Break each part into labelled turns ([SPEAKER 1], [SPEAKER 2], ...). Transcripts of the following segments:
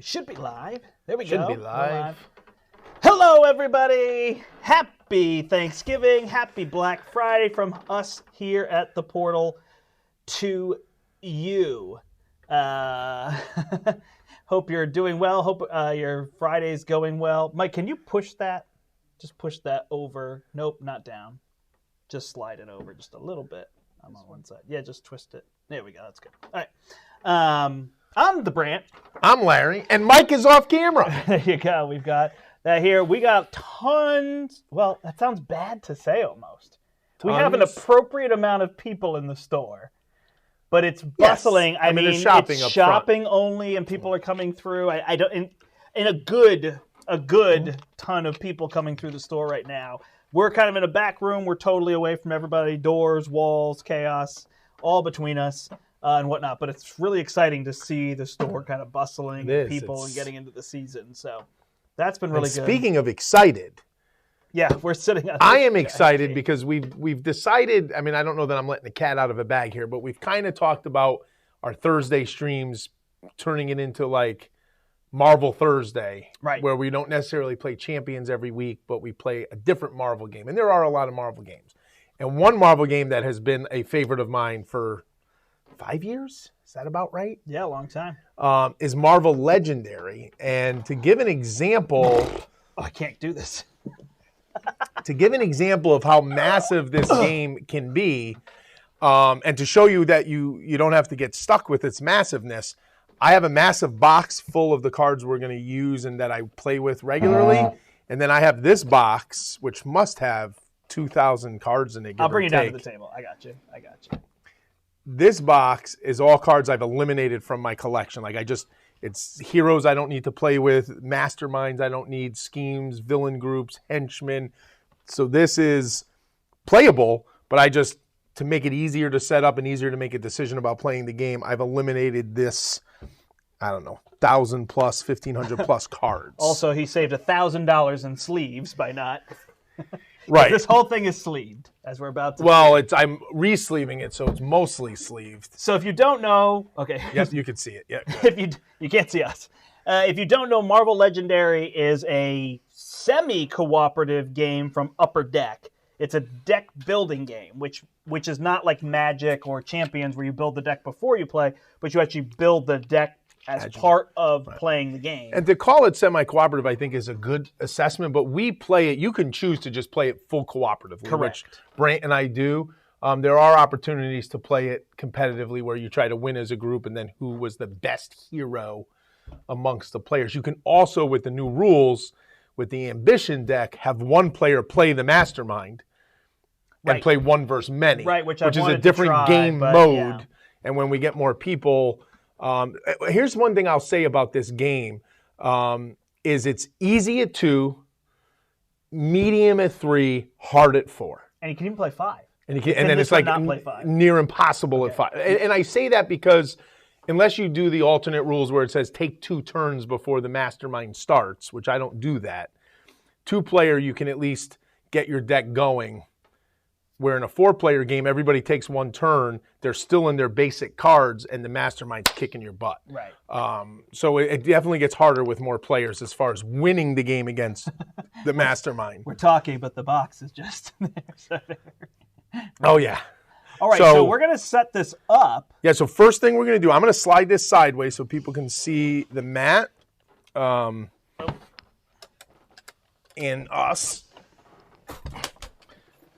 [SPEAKER 1] Should be live. There we go.
[SPEAKER 2] Should be live.
[SPEAKER 1] Hello, everybody. Happy Thanksgiving. Happy Black Friday from us here at the portal to you. Hope you're doing well. Hope your Friday's going well. Mike, can you push that? Just push that over. Nope, not down. Just slide it over just a little bit. I'm on one side. Yeah, just twist it. There we go. That's good. All right. I'm the Brandt.
[SPEAKER 2] I'm Larry, and Mike is off camera.
[SPEAKER 1] There you go. We've got that here. We got tons. Well, that sounds bad to say almost. We have an appropriate amount of people in the store, but it's bustling.
[SPEAKER 2] Yes.
[SPEAKER 1] I mean,
[SPEAKER 2] shopping
[SPEAKER 1] it's
[SPEAKER 2] up
[SPEAKER 1] shopping
[SPEAKER 2] front.
[SPEAKER 1] only, and people are coming through. I don't in a good ton of people coming through the store right now. We're kind of in a back room. We're totally away from everybody. Doors, walls, chaos, all between us. And whatnot, but it's really exciting to see the store kind of bustling with people and getting into the season. So that's been really good.
[SPEAKER 2] Speaking of excited,
[SPEAKER 1] yeah, we're sitting.
[SPEAKER 2] I am excited because we've decided. I mean, I don't know that I'm letting the cat out of a bag here, but we've kind of talked about our Thursday streams, turning it into like Marvel Thursday,
[SPEAKER 1] right?
[SPEAKER 2] Where we don't necessarily play Champions every week, but we play a different Marvel game, and there are a lot of Marvel games. And one Marvel game that has been a favorite of mine for 5 years? Is that about right?
[SPEAKER 1] Yeah, a long time.
[SPEAKER 2] Is Marvel Legendary. And to give an example...
[SPEAKER 1] I can't do this.
[SPEAKER 2] To give an example of how massive this game can be, and to show you that you don't have to get stuck with its massiveness, I have a massive box full of the cards we're going to use and that I play with regularly. And then I have this box, which must have 2,000 cards in it.
[SPEAKER 1] I'll bring it down to the table. I got you.
[SPEAKER 2] This box is all cards I've eliminated from my collection. It's heroes I don't need to play with, masterminds I don't need, schemes, villain groups, henchmen. So this is playable, but to make it easier to set up and easier to make a decision about playing the game, I've eliminated this, 1,000 plus, 1,500 plus cards.
[SPEAKER 1] Also, he saved $1,000 in sleeves by not...
[SPEAKER 2] Right.
[SPEAKER 1] This whole thing is sleeved, as we're about to.
[SPEAKER 2] Well, I'm re-sleeving it, so it's mostly sleeved.
[SPEAKER 1] So if you don't know, okay.
[SPEAKER 2] Yes, you can see it. Yeah.
[SPEAKER 1] If you can't see us. If you don't know, Marvel Legendary is a semi-cooperative game from Upper Deck. It's a deck building game, which is not like Magic or Champions where you build the deck before you play, but you actually build the deck as part of playing the game.
[SPEAKER 2] And to call it semi-cooperative, I think, is a good assessment. But we play it, you can choose to just play it full cooperatively,
[SPEAKER 1] correct,
[SPEAKER 2] which Brandt and I do. There are opportunities to play it competitively where you try to win as a group and then who was the best hero amongst the players. You can also, with the new rules, with the Ambition deck, have one player play the mastermind and play one versus many,
[SPEAKER 1] which
[SPEAKER 2] is a different game mode. Yeah. And when we get more people... here's one thing I'll say about this game, is it's easy at 2, medium at 3, hard at 4.
[SPEAKER 1] And you can even play 5.
[SPEAKER 2] And then it's like near impossible at 5. And I say that because unless you do the alternate rules where it says take 2 turns before the mastermind starts, which I don't do that, 2-player you can at least get your deck going. Where in a 4-player game, everybody takes 1 turn, they're still in their basic cards, and the mastermind's kicking your butt.
[SPEAKER 1] Right.
[SPEAKER 2] So it definitely gets harder with more players as far as winning the game against the mastermind.
[SPEAKER 1] We're talking, but the box is just there.
[SPEAKER 2] Oh, yeah.
[SPEAKER 1] All right, so we're going to set this up.
[SPEAKER 2] Yeah, so first thing we're going to do, I'm going to slide this sideways so people can see the mat and us.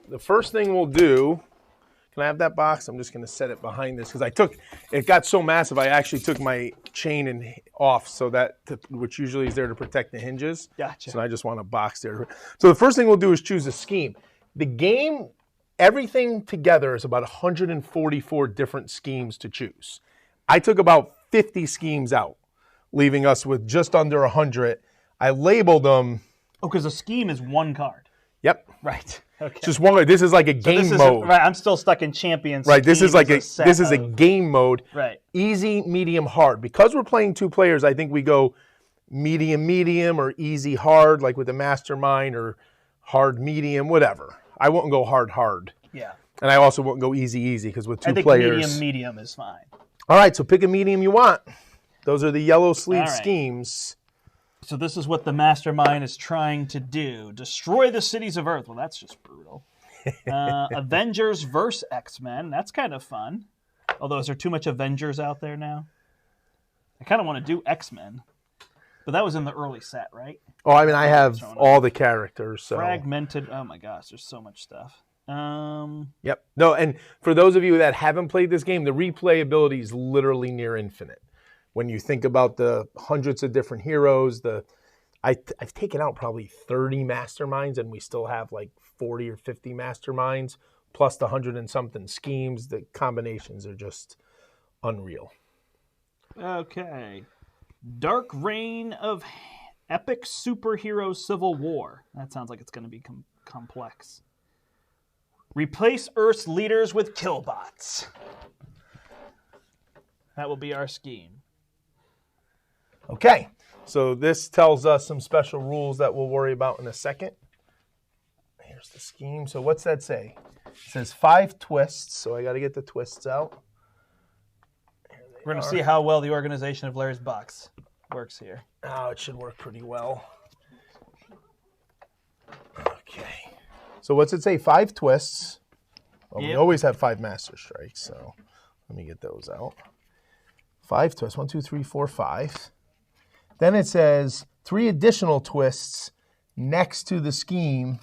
[SPEAKER 2] The first thing we'll do, can I have that box? I'm just going to set it behind this because it got so massive, I actually took my chain off which usually is there to protect the hinges.
[SPEAKER 1] Gotcha.
[SPEAKER 2] So I just want a box there. So the first thing we'll do is choose a scheme. The game, everything together is about 144 different schemes to choose. I took about 50 schemes out, leaving us with just under 100. I labeled them.
[SPEAKER 1] Oh, because a scheme is 1 card.
[SPEAKER 2] Yep.
[SPEAKER 1] Right. Okay.
[SPEAKER 2] Just one. This is like a game mode.
[SPEAKER 1] Right. I'm still stuck in Champions.
[SPEAKER 2] Right. This is like a game mode.
[SPEAKER 1] Right.
[SPEAKER 2] Easy, medium, hard. Because we're playing 2 players, I think we go medium, or easy, hard, like with the mastermind, or hard, medium, whatever. I won't go hard.
[SPEAKER 1] Yeah.
[SPEAKER 2] And I also won't go easy because with 2 players.
[SPEAKER 1] Medium is fine.
[SPEAKER 2] All right. So pick a medium you want. Those are the yellow sleeve
[SPEAKER 1] All right.
[SPEAKER 2] schemes.
[SPEAKER 1] So this is what the mastermind is trying to do. Destroy the cities of Earth. Well, that's just brutal. Avengers versus X-Men. That's kind of fun. Although, is there too much Avengers out there now? I kind of want to do X-Men. But that was in the early set, right?
[SPEAKER 2] Oh, I mean, I have all the characters. So.
[SPEAKER 1] Fragmented. Oh, my gosh. There's so much stuff.
[SPEAKER 2] Yep. No, and for those of you that haven't played this game, the replayability is literally near infinite. When you think about the hundreds of different heroes, I've taken out probably 30 masterminds, and we still have like 40 or 50 masterminds, plus the 100 and something schemes. The combinations are just unreal.
[SPEAKER 1] Okay. Dark Reign of Epic Superhero Civil War. That sounds like it's going to be complex. Replace Earth's leaders with killbots. That will be our scheme.
[SPEAKER 2] Okay, so this tells us some special rules that we'll worry about in a second. Here's the scheme. So what's that say? It says 5 twists, so I got to get the twists out.
[SPEAKER 1] We're going to see how well the organization of Larry's Box works here.
[SPEAKER 2] Oh, it should work pretty well. Okay. So what's it say? 5 twists. Well, We always have 5 master strikes, so let me get those out. 5 twists. 1, 2, 3, 4, 5. Then it says 3 additional twists next to the scheme.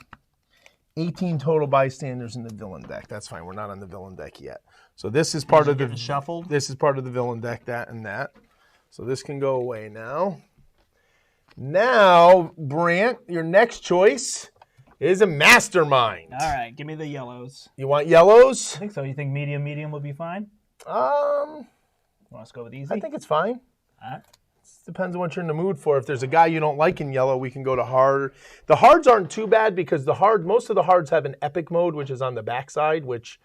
[SPEAKER 2] 18 total bystanders in the villain deck. That's fine. We're not on the villain deck yet. So this is part of the
[SPEAKER 1] shuffled.
[SPEAKER 2] This is part of the villain deck. That and that. So this can go away now. Now, Brandt, your next choice is a mastermind.
[SPEAKER 1] All right, give me the yellows.
[SPEAKER 2] You want yellows?
[SPEAKER 1] I think so. You think medium would be fine?
[SPEAKER 2] You
[SPEAKER 1] want us to go with easy?
[SPEAKER 2] I think it's fine.
[SPEAKER 1] All right.
[SPEAKER 2] Depends on what you're in the mood for. If there's a guy you don't like in yellow, we can go to hard. The hards aren't too bad because most of the hards have an epic mode, which is on the backside, which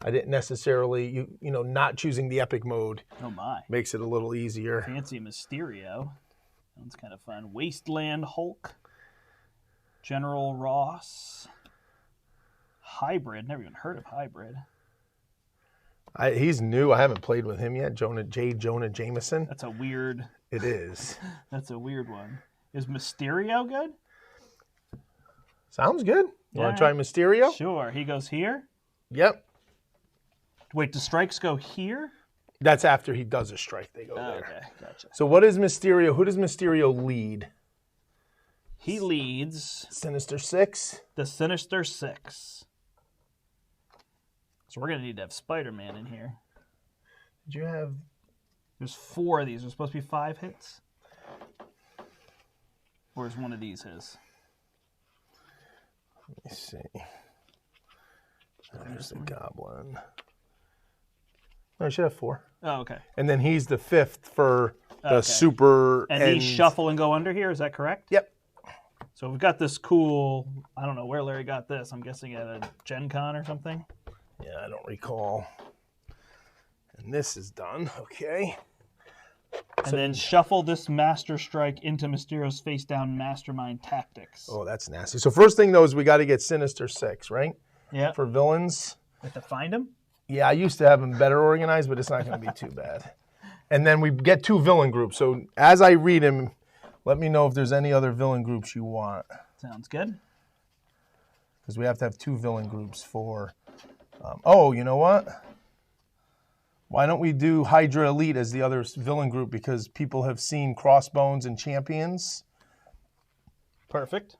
[SPEAKER 2] I didn't necessarily, not choosing the epic mode makes it a little easier.
[SPEAKER 1] Fancy Mysterio. That's kind of fun. Wasteland Hulk. General Ross. Hybrid. Never even heard of Hybrid.
[SPEAKER 2] He's new. I haven't played with him yet. Jonah Jameson.
[SPEAKER 1] That's a weird...
[SPEAKER 2] It is.
[SPEAKER 1] That's a weird one. Is Mysterio good?
[SPEAKER 2] Sounds good. You want to try Mysterio?
[SPEAKER 1] Sure. He goes here?
[SPEAKER 2] Yep.
[SPEAKER 1] Wait, do strikes go here?
[SPEAKER 2] That's after he does a strike. They go there.
[SPEAKER 1] Okay, gotcha.
[SPEAKER 2] So what is Mysterio? Who does Mysterio lead?
[SPEAKER 1] He leads...
[SPEAKER 2] Sinister Six?
[SPEAKER 1] The Sinister Six. So we're going to need to have Spider-Man in here.
[SPEAKER 2] Did you have...
[SPEAKER 1] There's 4 of these. There's supposed to be 5 hits? Or is one of these his?
[SPEAKER 2] Let me see. There's the Goblin. No, I should have 4.
[SPEAKER 1] Oh, okay.
[SPEAKER 2] And then he's the 5th for the super...
[SPEAKER 1] And these shuffle and go under here, is that correct?
[SPEAKER 2] Yep.
[SPEAKER 1] So we've got this cool... I don't know where Larry got this. I'm guessing at a Gen Con or something?
[SPEAKER 2] Yeah, I don't recall. And this is done. Okay.
[SPEAKER 1] And then shuffle this Master Strike into Mysterio's face-down Mastermind Tactics.
[SPEAKER 2] Oh, that's nasty. So first thing, though, is we got to get Sinister Six, right?
[SPEAKER 1] Yeah.
[SPEAKER 2] For villains.
[SPEAKER 1] We have to find him?
[SPEAKER 2] Yeah, I used to have them better organized, but it's not going to be too bad. And then we get 2 villain groups. So as I read them, let me know if there's any other villain groups you want.
[SPEAKER 1] Sounds good.
[SPEAKER 2] Because we have to have 2 villain groups for... oh, you know what? Why don't we do Hydra Elite as the other villain group? Because people have seen Crossbones and Champions.
[SPEAKER 1] Perfect.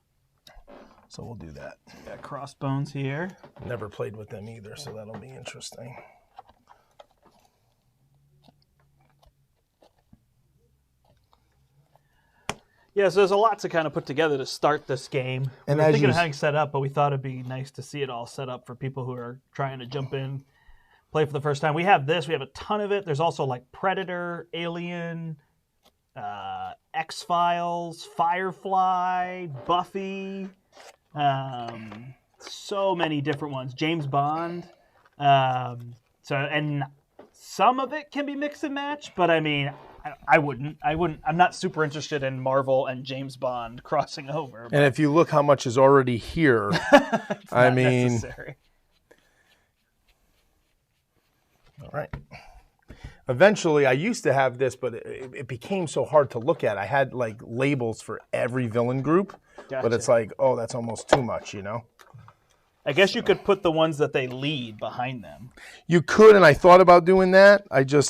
[SPEAKER 2] So we'll do that.
[SPEAKER 1] We got Crossbones here.
[SPEAKER 2] Never played with them either, so that'll be interesting.
[SPEAKER 1] Yeah, so there's a lot to kind of put together to start this game.
[SPEAKER 2] And
[SPEAKER 1] we were
[SPEAKER 2] as
[SPEAKER 1] thinking
[SPEAKER 2] you
[SPEAKER 1] of having set up, but we thought it'd be nice to see it all set up for people who are trying to jump in, play for the first time. We have this. We have a ton of it. There's also like Predator, Alien, X-Files, Firefly, Buffy, so many different ones. James Bond. And some of it can be mix and match, but I mean... I wouldn't. I'm not super interested in Marvel and James Bond crossing over.
[SPEAKER 2] And if you look how much is already here, I mean,
[SPEAKER 1] necessary.
[SPEAKER 2] All right. Eventually, I used to have this, but it became so hard to look at. I had like labels for every villain group, but it's like, oh, that's almost too much, you know?
[SPEAKER 1] I guess you could put the ones that they lead behind them.
[SPEAKER 2] You could, and I thought about doing that.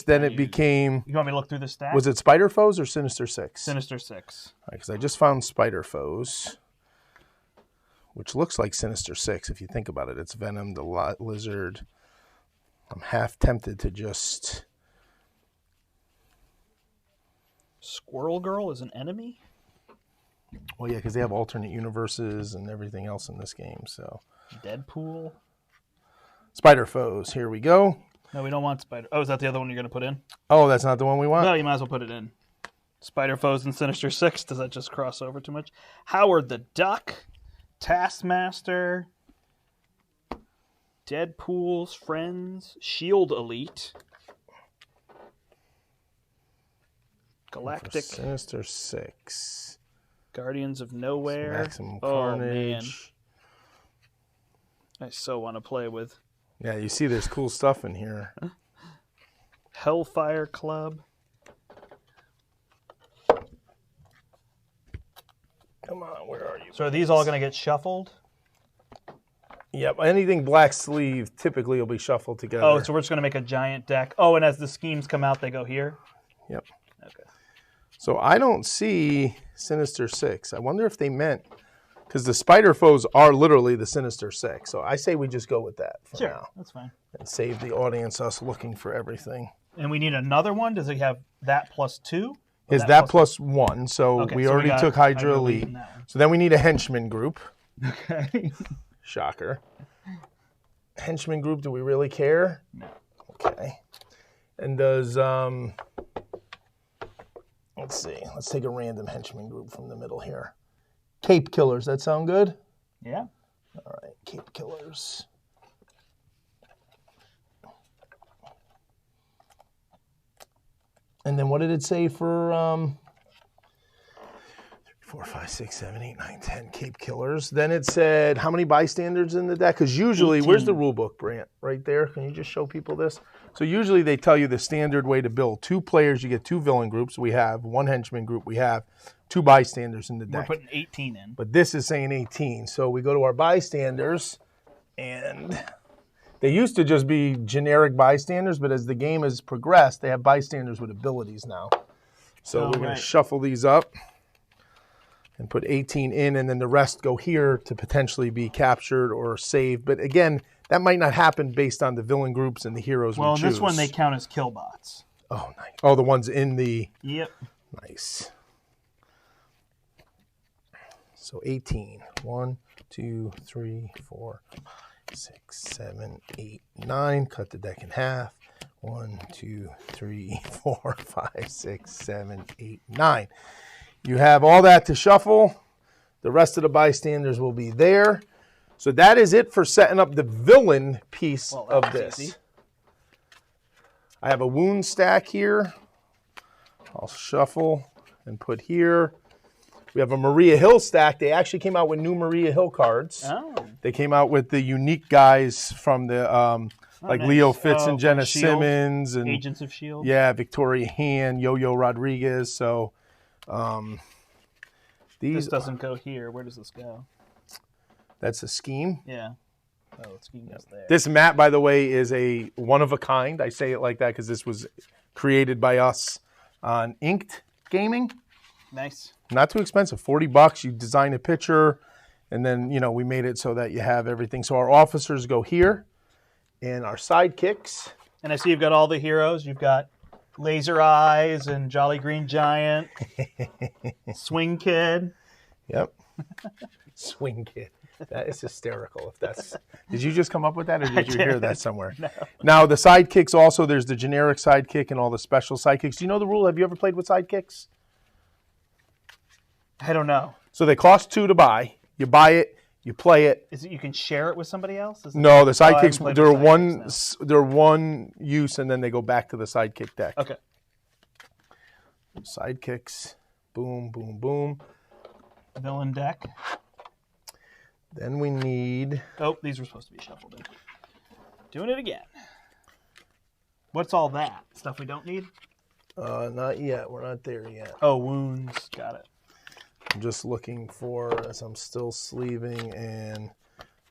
[SPEAKER 2] Then it became...
[SPEAKER 1] You want me to look through the stack?
[SPEAKER 2] Was it Spider Foes or Sinister Six?
[SPEAKER 1] Sinister Six.
[SPEAKER 2] All right, because I just found Spider Foes, which looks like Sinister Six if you think about it. It's Venom, the Lizard. I'm half tempted to just...
[SPEAKER 1] Squirrel Girl is an enemy?
[SPEAKER 2] Well, yeah, because they have alternate universes and everything else in this game, so...
[SPEAKER 1] Deadpool.
[SPEAKER 2] Spider Foes, here we go.
[SPEAKER 1] No, we don't want Spider... Oh, is that the other one you're going to put in?
[SPEAKER 2] Oh, that's not the one we want?
[SPEAKER 1] No, you might as well put it in. Spider Foes and Sinister Six. Does that just cross over too much? Howard the Duck. Taskmaster. Deadpool's Friends. Shield Elite. Galactic.
[SPEAKER 2] Sinister Six.
[SPEAKER 1] Guardians of Nowhere.
[SPEAKER 2] Maximum Carnage.
[SPEAKER 1] Man. I so want to play with.
[SPEAKER 2] Yeah, you see there's cool stuff in here.
[SPEAKER 1] Hellfire Club.
[SPEAKER 2] Come on, where are you?
[SPEAKER 1] So are these all going to get shuffled?
[SPEAKER 2] Yep, anything black sleeve typically will be shuffled together.
[SPEAKER 1] Oh, so we're just going to make a giant deck. Oh, and as the schemes come out, they go here?
[SPEAKER 2] Yep.
[SPEAKER 1] Okay.
[SPEAKER 2] So I don't see Sinister Six. I wonder if they meant... Because the Spider Foes are literally the Sinister Six. So I say we just go with that for now.
[SPEAKER 1] That's fine.
[SPEAKER 2] And save the audience us looking for everything.
[SPEAKER 1] And we need another one? Does he have that plus two?
[SPEAKER 2] Is that plus one? So
[SPEAKER 1] Okay,
[SPEAKER 2] we
[SPEAKER 1] so
[SPEAKER 2] already
[SPEAKER 1] got
[SPEAKER 2] took Hydra
[SPEAKER 1] Hydra
[SPEAKER 2] Elite.
[SPEAKER 1] in that one.
[SPEAKER 2] So then we need a henchman group.
[SPEAKER 1] Okay.
[SPEAKER 2] Shocker. Henchman group, do we really care?
[SPEAKER 1] No.
[SPEAKER 2] Okay. And does, let's see. Let's take a random henchman group from the middle here. Cape Killers, that sound good?
[SPEAKER 1] Yeah.
[SPEAKER 2] All right, Cape Killers. And then what did it say for 4, 5, 6, 7, 8, 9, 10 Cape Killers? Then it said how many bystanders in the deck? Because usually,
[SPEAKER 1] 18.
[SPEAKER 2] Where's the rule book, Brandt? Right there. Can you just show people this? So usually they tell you the standard way to build. 2 players, you get 2 villain groups. We have 1 henchman group. We have 2 bystanders in the deck.
[SPEAKER 1] We're putting 18 in.
[SPEAKER 2] But this is saying 18. So we go to our bystanders, and they used to just be generic bystanders, but as the game has progressed, they have bystanders with abilities now. So we're going to shuffle these up and put 18 in, and then the rest go here to potentially be captured or saved. But again, that might not happen based on the villain groups and the heroes we choose.
[SPEAKER 1] Well, in this one, they count as killbots.
[SPEAKER 2] Oh, nice. Oh, the ones in the...
[SPEAKER 1] Yep.
[SPEAKER 2] Nice. So 18. 1, 2, 3, 4, 6, 7, 8, 9. Cut the deck in half. 1, 2, 3, 4, 5, 6, 7, 8, 9. You have all that to shuffle. The rest of the bystanders will be there. So that is it for setting up the villain piece of this. Easy. I have a wound stack here. I'll shuffle and put here. We have a Maria Hill stack. They actually came out with new Maria Hill cards.
[SPEAKER 1] Oh.
[SPEAKER 2] They came out with the unique guys from the like nice. Leo Fitz and Jenna Simmons and
[SPEAKER 1] Agents of S.H.I.E.L.D.
[SPEAKER 2] Yeah, Victoria Han, Yo-Yo Rodriguez. So
[SPEAKER 1] this doesn't go here. Where does this go?
[SPEAKER 2] That's a scheme.
[SPEAKER 1] Yeah. Oh, the scheme is there.
[SPEAKER 2] This mat, by the way, is a one of a kind. I say it like that because this was created by us on Inked Gaming.
[SPEAKER 1] Nice.
[SPEAKER 2] Not too expensive. $40. You design a picture, and then we made it so that you have everything. So our officers go here, and our sidekicks.
[SPEAKER 1] And I see you've got all the heroes. You've got Laser Eyes and Jolly Green Giant, Swing Kid.
[SPEAKER 2] Yep. Swing Kid. That is hysterical. If that's, did you just come up with that, or did you hear that somewhere?
[SPEAKER 1] No.
[SPEAKER 2] Now the sidekicks also. There's the generic sidekick and all the special sidekicks. Do you know the rule? Have you ever played with sidekicks?
[SPEAKER 1] I don't know.
[SPEAKER 2] So they cost $2 to buy. You buy it, you play it.
[SPEAKER 1] Is it you can share it with somebody else?
[SPEAKER 2] No, the sidekicks they're one use, and then they go back to the sidekick deck.
[SPEAKER 1] Okay.
[SPEAKER 2] Sidekicks, boom, boom, boom.
[SPEAKER 1] Villain deck.
[SPEAKER 2] Then we need...
[SPEAKER 1] Oh, these were supposed to be shuffled in. Doing it again. What's all that? Stuff we don't need?
[SPEAKER 2] Not yet. We're not there yet.
[SPEAKER 1] Oh, wounds. Got it.
[SPEAKER 2] I'm just looking for, as I'm still sleeving and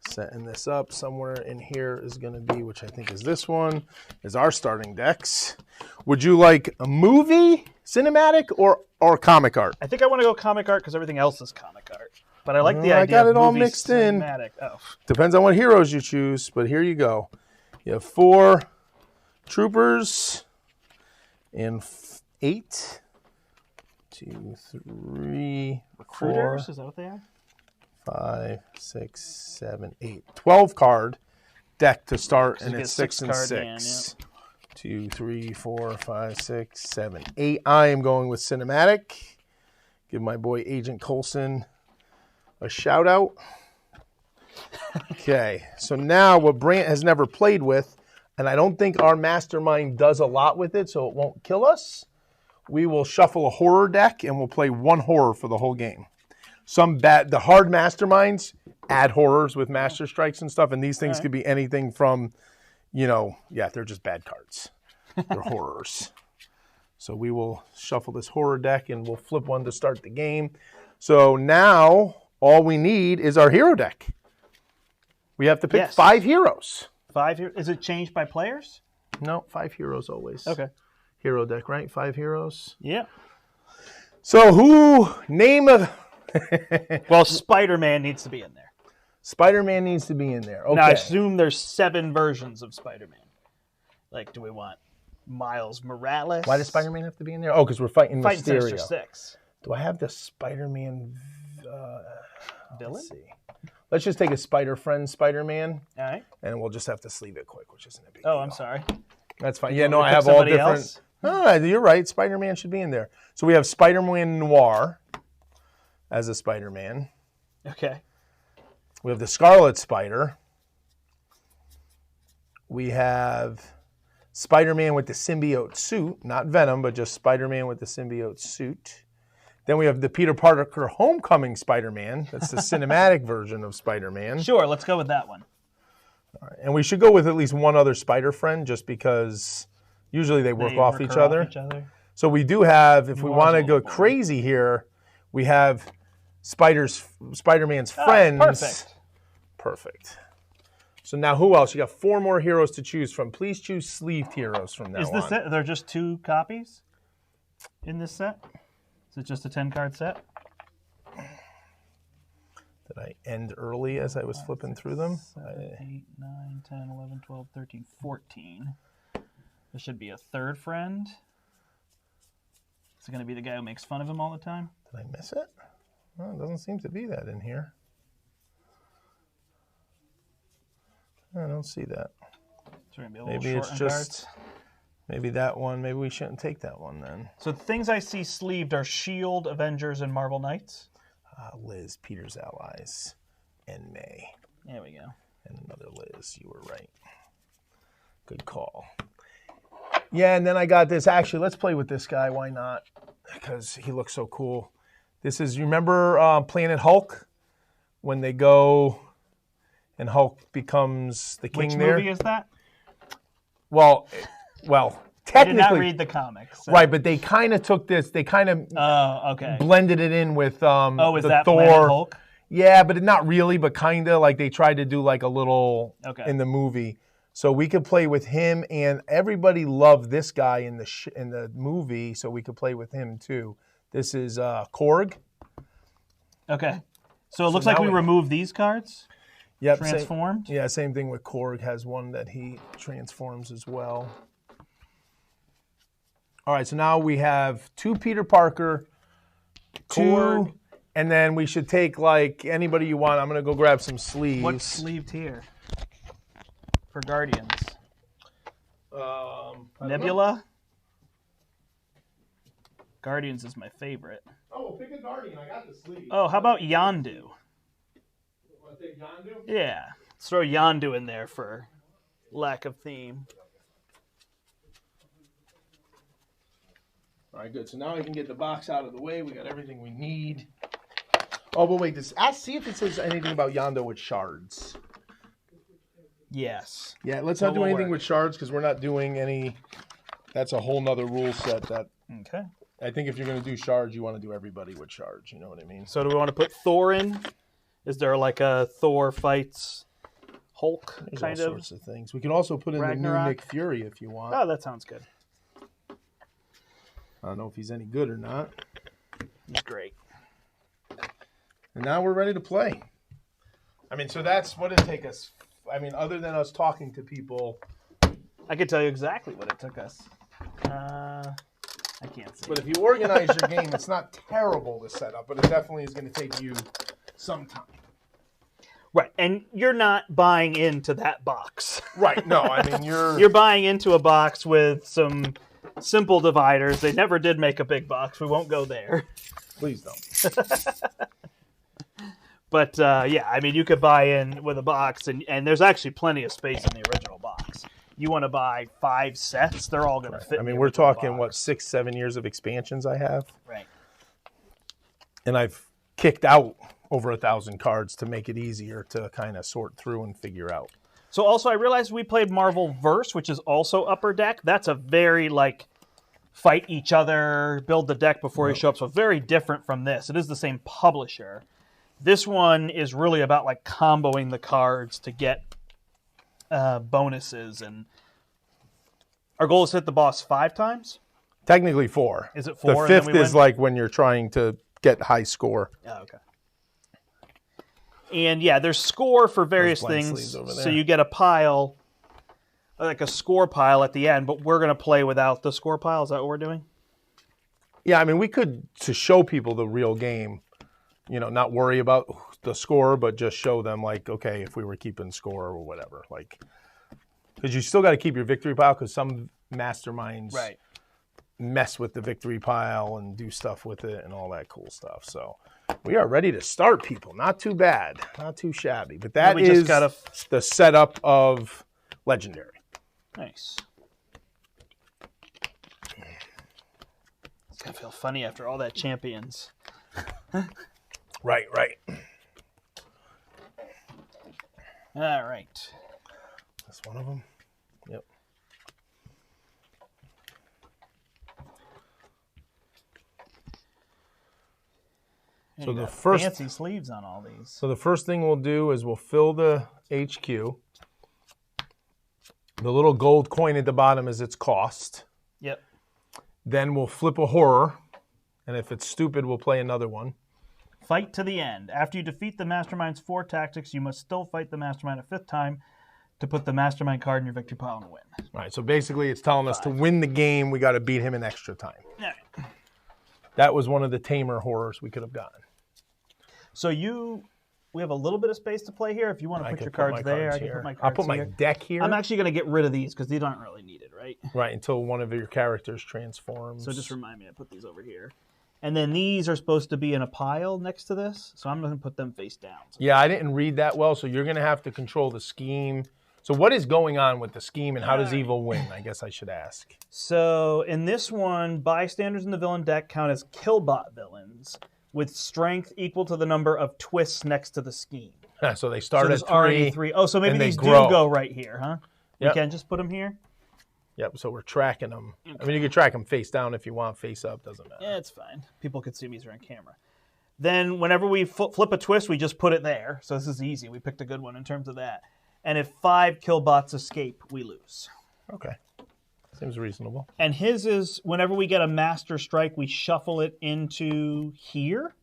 [SPEAKER 2] setting this up, somewhere in here is going to be, which I think is this one, is our starting decks. Would you like a movie, cinematic, or comic art?
[SPEAKER 1] I think I want to go comic art because everything else is comic art. But I like the idea
[SPEAKER 2] I got
[SPEAKER 1] of
[SPEAKER 2] it all
[SPEAKER 1] movie
[SPEAKER 2] mixed in.
[SPEAKER 1] cinematic. Oh.
[SPEAKER 2] Depends on what heroes you choose, but here you go. You have 4 troopers and 8. 2, 3,
[SPEAKER 1] Recruiters?
[SPEAKER 2] 4,
[SPEAKER 1] Is that what they are?
[SPEAKER 2] 5, 6, 7, 8. 12 card deck to start,
[SPEAKER 1] So
[SPEAKER 2] and
[SPEAKER 1] you
[SPEAKER 2] it's
[SPEAKER 1] get
[SPEAKER 2] 6 and
[SPEAKER 1] six
[SPEAKER 2] 6.
[SPEAKER 1] card
[SPEAKER 2] 2, 3, 4, 5, 6, 7, 8. I am going with cinematic. Give my boy Agent Coulson a shout out. Okay, so now what Brandt has never played with, and I don't think our mastermind does a lot with it, so it won't kill us. We will shuffle a horror deck, and we'll play 1 horror for the whole game. The hard masterminds add horrors with master strikes and stuff, and these things could be anything from, they're just bad cards. They're horrors. So we will shuffle this horror deck, and we'll flip one to start the game. So now all we need is our hero deck. We have to pick 5 heroes.
[SPEAKER 1] 5 heroes. Is it changed by players?
[SPEAKER 2] No, 5 heroes always.
[SPEAKER 1] Okay.
[SPEAKER 2] Hero deck, right? 5 heroes.
[SPEAKER 1] Yeah.
[SPEAKER 2] So name a...
[SPEAKER 1] Well, Spider-Man needs to be in there.
[SPEAKER 2] Spider-Man needs to be in there. Okay.
[SPEAKER 1] Now, I assume there's 7 versions of Spider-Man. Like, do we want Miles Morales?
[SPEAKER 2] Why does Spider-Man have to be in there? Oh, because we're fighting Mysterio.
[SPEAKER 1] Sinister Six.
[SPEAKER 2] Do I have the Spider-Man...
[SPEAKER 1] Villain?
[SPEAKER 2] Let's see. Let's just take a Spider-Friend Spider-Man,
[SPEAKER 1] All right.
[SPEAKER 2] and we'll just have to sleeve it quick, which isn't a big
[SPEAKER 1] Oh,
[SPEAKER 2] deal.
[SPEAKER 1] I'm sorry.
[SPEAKER 2] That's fine. Yeah, no, I
[SPEAKER 1] pick
[SPEAKER 2] have all
[SPEAKER 1] somebody
[SPEAKER 2] different...
[SPEAKER 1] else?
[SPEAKER 2] You're right. Spider-Man should be in there. So we have Spider-Man Noir as a Spider-Man.
[SPEAKER 1] Okay.
[SPEAKER 2] We have the Scarlet Spider. We have Spider-Man with the symbiote suit. Not Venom, but just Spider-Man with the symbiote suit. Then we have the Peter Parker Homecoming Spider-Man. That's the cinematic version of Spider-Man.
[SPEAKER 1] Sure, let's go with that one.
[SPEAKER 2] All right. And we should go with at least one other Spider-Friend just because usually they work off each other. So we do have, if we want to go crazy here, we have Spider-Man's friends.
[SPEAKER 1] Perfect.
[SPEAKER 2] Perfect. So now who else? You got 4 more heroes to choose from. Please choose sleeved heroes from now on.
[SPEAKER 1] Is this it? There are just 2 copies in this set? Is it just a 10-card set?
[SPEAKER 2] Did I end early as I was flipping through them?
[SPEAKER 1] 7, 8, 9, 10, 11, 12, 13, 14. There should be a 3rd friend. Is it going to be the guy who makes fun of him all the time?
[SPEAKER 2] Did I miss it? Well, it doesn't seem to be that in here. I don't see that.
[SPEAKER 1] It's going to be a little
[SPEAKER 2] Maybe
[SPEAKER 1] short
[SPEAKER 2] it's
[SPEAKER 1] on
[SPEAKER 2] just,
[SPEAKER 1] cards.
[SPEAKER 2] maybe that one. Maybe we shouldn't take that one then.
[SPEAKER 1] So the things I see sleeved are S.H.I.E.L.D., Avengers, and Marvel Knights.
[SPEAKER 2] Liz, Peter's allies, and May.
[SPEAKER 1] There we go.
[SPEAKER 2] And another Liz. You were right. Good call. Yeah, and then I got this. Actually, let's play with this guy. Why not? Because he looks so cool. This is, you remember Planet Hulk? When they go and Hulk becomes the king there?
[SPEAKER 1] Which movie is that?
[SPEAKER 2] Well, technically.
[SPEAKER 1] I did not read the comics. So.
[SPEAKER 2] Right, but they kind of took this, they kind of
[SPEAKER 1] okay.
[SPEAKER 2] blended it in with
[SPEAKER 1] is
[SPEAKER 2] the
[SPEAKER 1] that
[SPEAKER 2] Thor.
[SPEAKER 1] Planet Hulk?
[SPEAKER 2] Yeah, but not really, but kind of. Like they tried to do like a little in the movie. So we could play with him, and everybody loved this guy in the movie, so we could play with him too. This is Korg.
[SPEAKER 1] Okay. So it looks like we removed these cards?
[SPEAKER 2] Yep.
[SPEAKER 1] Transformed?
[SPEAKER 2] Same thing with Korg. Has one that he transforms as well. All right, so now we have 2 Peter Parker,
[SPEAKER 1] Korg.
[SPEAKER 2] 2, and then we should take like anybody you want. I'm going to go grab some sleeves.
[SPEAKER 1] What's sleeved here? For Guardians. Nebula? Guardians is my favorite.
[SPEAKER 2] Oh, pick a Guardian. I got the sleeve.
[SPEAKER 1] Oh, how about Yondu?
[SPEAKER 2] Want to take Yondu?
[SPEAKER 1] Yeah. Let's throw Yondu in there for lack of theme.
[SPEAKER 2] All right, good. So now I can get the box out of the way. We got everything we need. Oh, but wait. See if it says anything about Yondu with shards.
[SPEAKER 1] Yes.
[SPEAKER 2] Yeah, let's
[SPEAKER 1] So
[SPEAKER 2] not do
[SPEAKER 1] we'll
[SPEAKER 2] anything
[SPEAKER 1] work.
[SPEAKER 2] with shards because we're not doing any. That's a whole nother rule set that
[SPEAKER 1] Okay.
[SPEAKER 2] I think if you're going to do shards, you want to do everybody with shards. You know what I mean?
[SPEAKER 1] So do we want to put Thor in? Is there like a Thor fights Hulk
[SPEAKER 2] There's
[SPEAKER 1] kind
[SPEAKER 2] all
[SPEAKER 1] of?
[SPEAKER 2] sorts of things. We can also put in the new
[SPEAKER 1] Ragnarok?
[SPEAKER 2] Nick Fury if you want.
[SPEAKER 1] Oh, that sounds good.
[SPEAKER 2] I don't know if he's any good or not.
[SPEAKER 1] He's great.
[SPEAKER 2] And now we're ready to play. I mean, so that's what it take us. I mean, other than us talking to people.
[SPEAKER 1] I could tell you exactly what it took us. I can't see.
[SPEAKER 2] But if you organize your game, it's not terrible to set up, but it definitely is going to take you some time.
[SPEAKER 1] Right, and you're not buying into that box.
[SPEAKER 2] Right. No, I mean,
[SPEAKER 1] You're buying into a box with some simple dividers. They never did make a big box. We won't go there.
[SPEAKER 2] Please don't.
[SPEAKER 1] But yeah, I mean, you could buy in with a box, and there's actually plenty of space in the original box. You want to buy 5 sets, they're all going to fit.
[SPEAKER 2] I
[SPEAKER 1] in
[SPEAKER 2] mean,
[SPEAKER 1] the
[SPEAKER 2] we're
[SPEAKER 1] original
[SPEAKER 2] talking,
[SPEAKER 1] box.
[SPEAKER 2] 6-7 years of expansions I have.
[SPEAKER 1] Right.
[SPEAKER 2] And I've kicked out over 1,000 cards to make it easier to kind of sort through and figure out.
[SPEAKER 1] So also, I realized we played Marvel Verse, which is also Upper Deck. That's a very, like, fight each other, build the deck before you show up. So very different from this. It is the same publisher. This one is really about, like, comboing the cards to get bonuses. And our goal is to hit the boss 5 times?
[SPEAKER 2] Technically 4.
[SPEAKER 1] Is it 4?
[SPEAKER 2] The
[SPEAKER 1] and then
[SPEAKER 2] 5th
[SPEAKER 1] we
[SPEAKER 2] is
[SPEAKER 1] win?
[SPEAKER 2] like when you're trying to get high score.
[SPEAKER 1] Oh, okay. And yeah, there's score for various
[SPEAKER 2] blank
[SPEAKER 1] things.
[SPEAKER 2] sleeves over
[SPEAKER 1] So
[SPEAKER 2] there.
[SPEAKER 1] you get a pile, like a score pile at the end, but we're going to play without the score pile. Is that what we're doing?
[SPEAKER 2] Yeah, I mean, we could, to show people the real game, you know, not worry about the score, but just show them, like, okay, if we were keeping score or whatever. Like, because you still got to keep your victory pile because some masterminds mess with the victory pile and do stuff with it and all that cool stuff. So we are ready to start, people. Not too bad. Not too shabby. But that
[SPEAKER 1] we
[SPEAKER 2] is
[SPEAKER 1] just gotta
[SPEAKER 2] the setup of Legendary.
[SPEAKER 1] Nice. It's going to feel funny after all that Champions.
[SPEAKER 2] Right, right.
[SPEAKER 1] All right.
[SPEAKER 2] That's one of them. Yep.
[SPEAKER 1] And
[SPEAKER 2] So
[SPEAKER 1] you
[SPEAKER 2] the
[SPEAKER 1] got
[SPEAKER 2] first
[SPEAKER 1] fancy sleeves on all these.
[SPEAKER 2] So the first thing we'll do is we'll fill the HQ. The little gold coin at the bottom is its cost.
[SPEAKER 1] Yep.
[SPEAKER 2] Then we'll flip a horror, and if it's stupid, we'll play another one.
[SPEAKER 1] Fight to the end. After you defeat the Mastermind's 4 tactics, you must still fight the Mastermind a 5th time to put the Mastermind card in your victory pile and win.
[SPEAKER 2] All right, so basically it's telling us to win the game, we got to beat him in extra time.
[SPEAKER 1] All right.
[SPEAKER 2] That was one of the tamer horrors we could have gotten.
[SPEAKER 1] So we have a little bit of space to play here. If you want to put your cards there, I can put my cards
[SPEAKER 2] I'll put my
[SPEAKER 1] here.
[SPEAKER 2] deck here.
[SPEAKER 1] I'm actually going to get rid of these because these aren't really needed, right?
[SPEAKER 2] Right, until one of your characters transforms.
[SPEAKER 1] So just remind me to put these over here. And then these are supposed to be in a pile next to this, so I'm going to put them face down.
[SPEAKER 2] Yeah, I didn't read that well, so you're going to have to control the scheme. So what is going on with the scheme, and how does evil win? I guess I should ask.
[SPEAKER 1] So in this one, bystanders in the villain deck count as killbot villains with strength equal to the number of twists next to the scheme.
[SPEAKER 2] So they
[SPEAKER 1] So
[SPEAKER 2] start
[SPEAKER 1] there's
[SPEAKER 2] at
[SPEAKER 1] already
[SPEAKER 2] 3.
[SPEAKER 1] 3. Oh, so maybe
[SPEAKER 2] and they
[SPEAKER 1] these do
[SPEAKER 2] grow.
[SPEAKER 1] go right here, huh?
[SPEAKER 2] Yep.
[SPEAKER 1] We can just put them here?
[SPEAKER 2] Yep, so we're tracking them. I mean, you can track them face down if you want, face up, doesn't matter.
[SPEAKER 1] Yeah, it's fine. People could see me on camera. Then whenever we flip a twist, we just put it there. So this is easy. We picked a good one in terms of that. And if 5 killbots escape, we lose.
[SPEAKER 2] Okay. Seems reasonable.
[SPEAKER 1] And his is whenever we get a master strike, we shuffle it into here.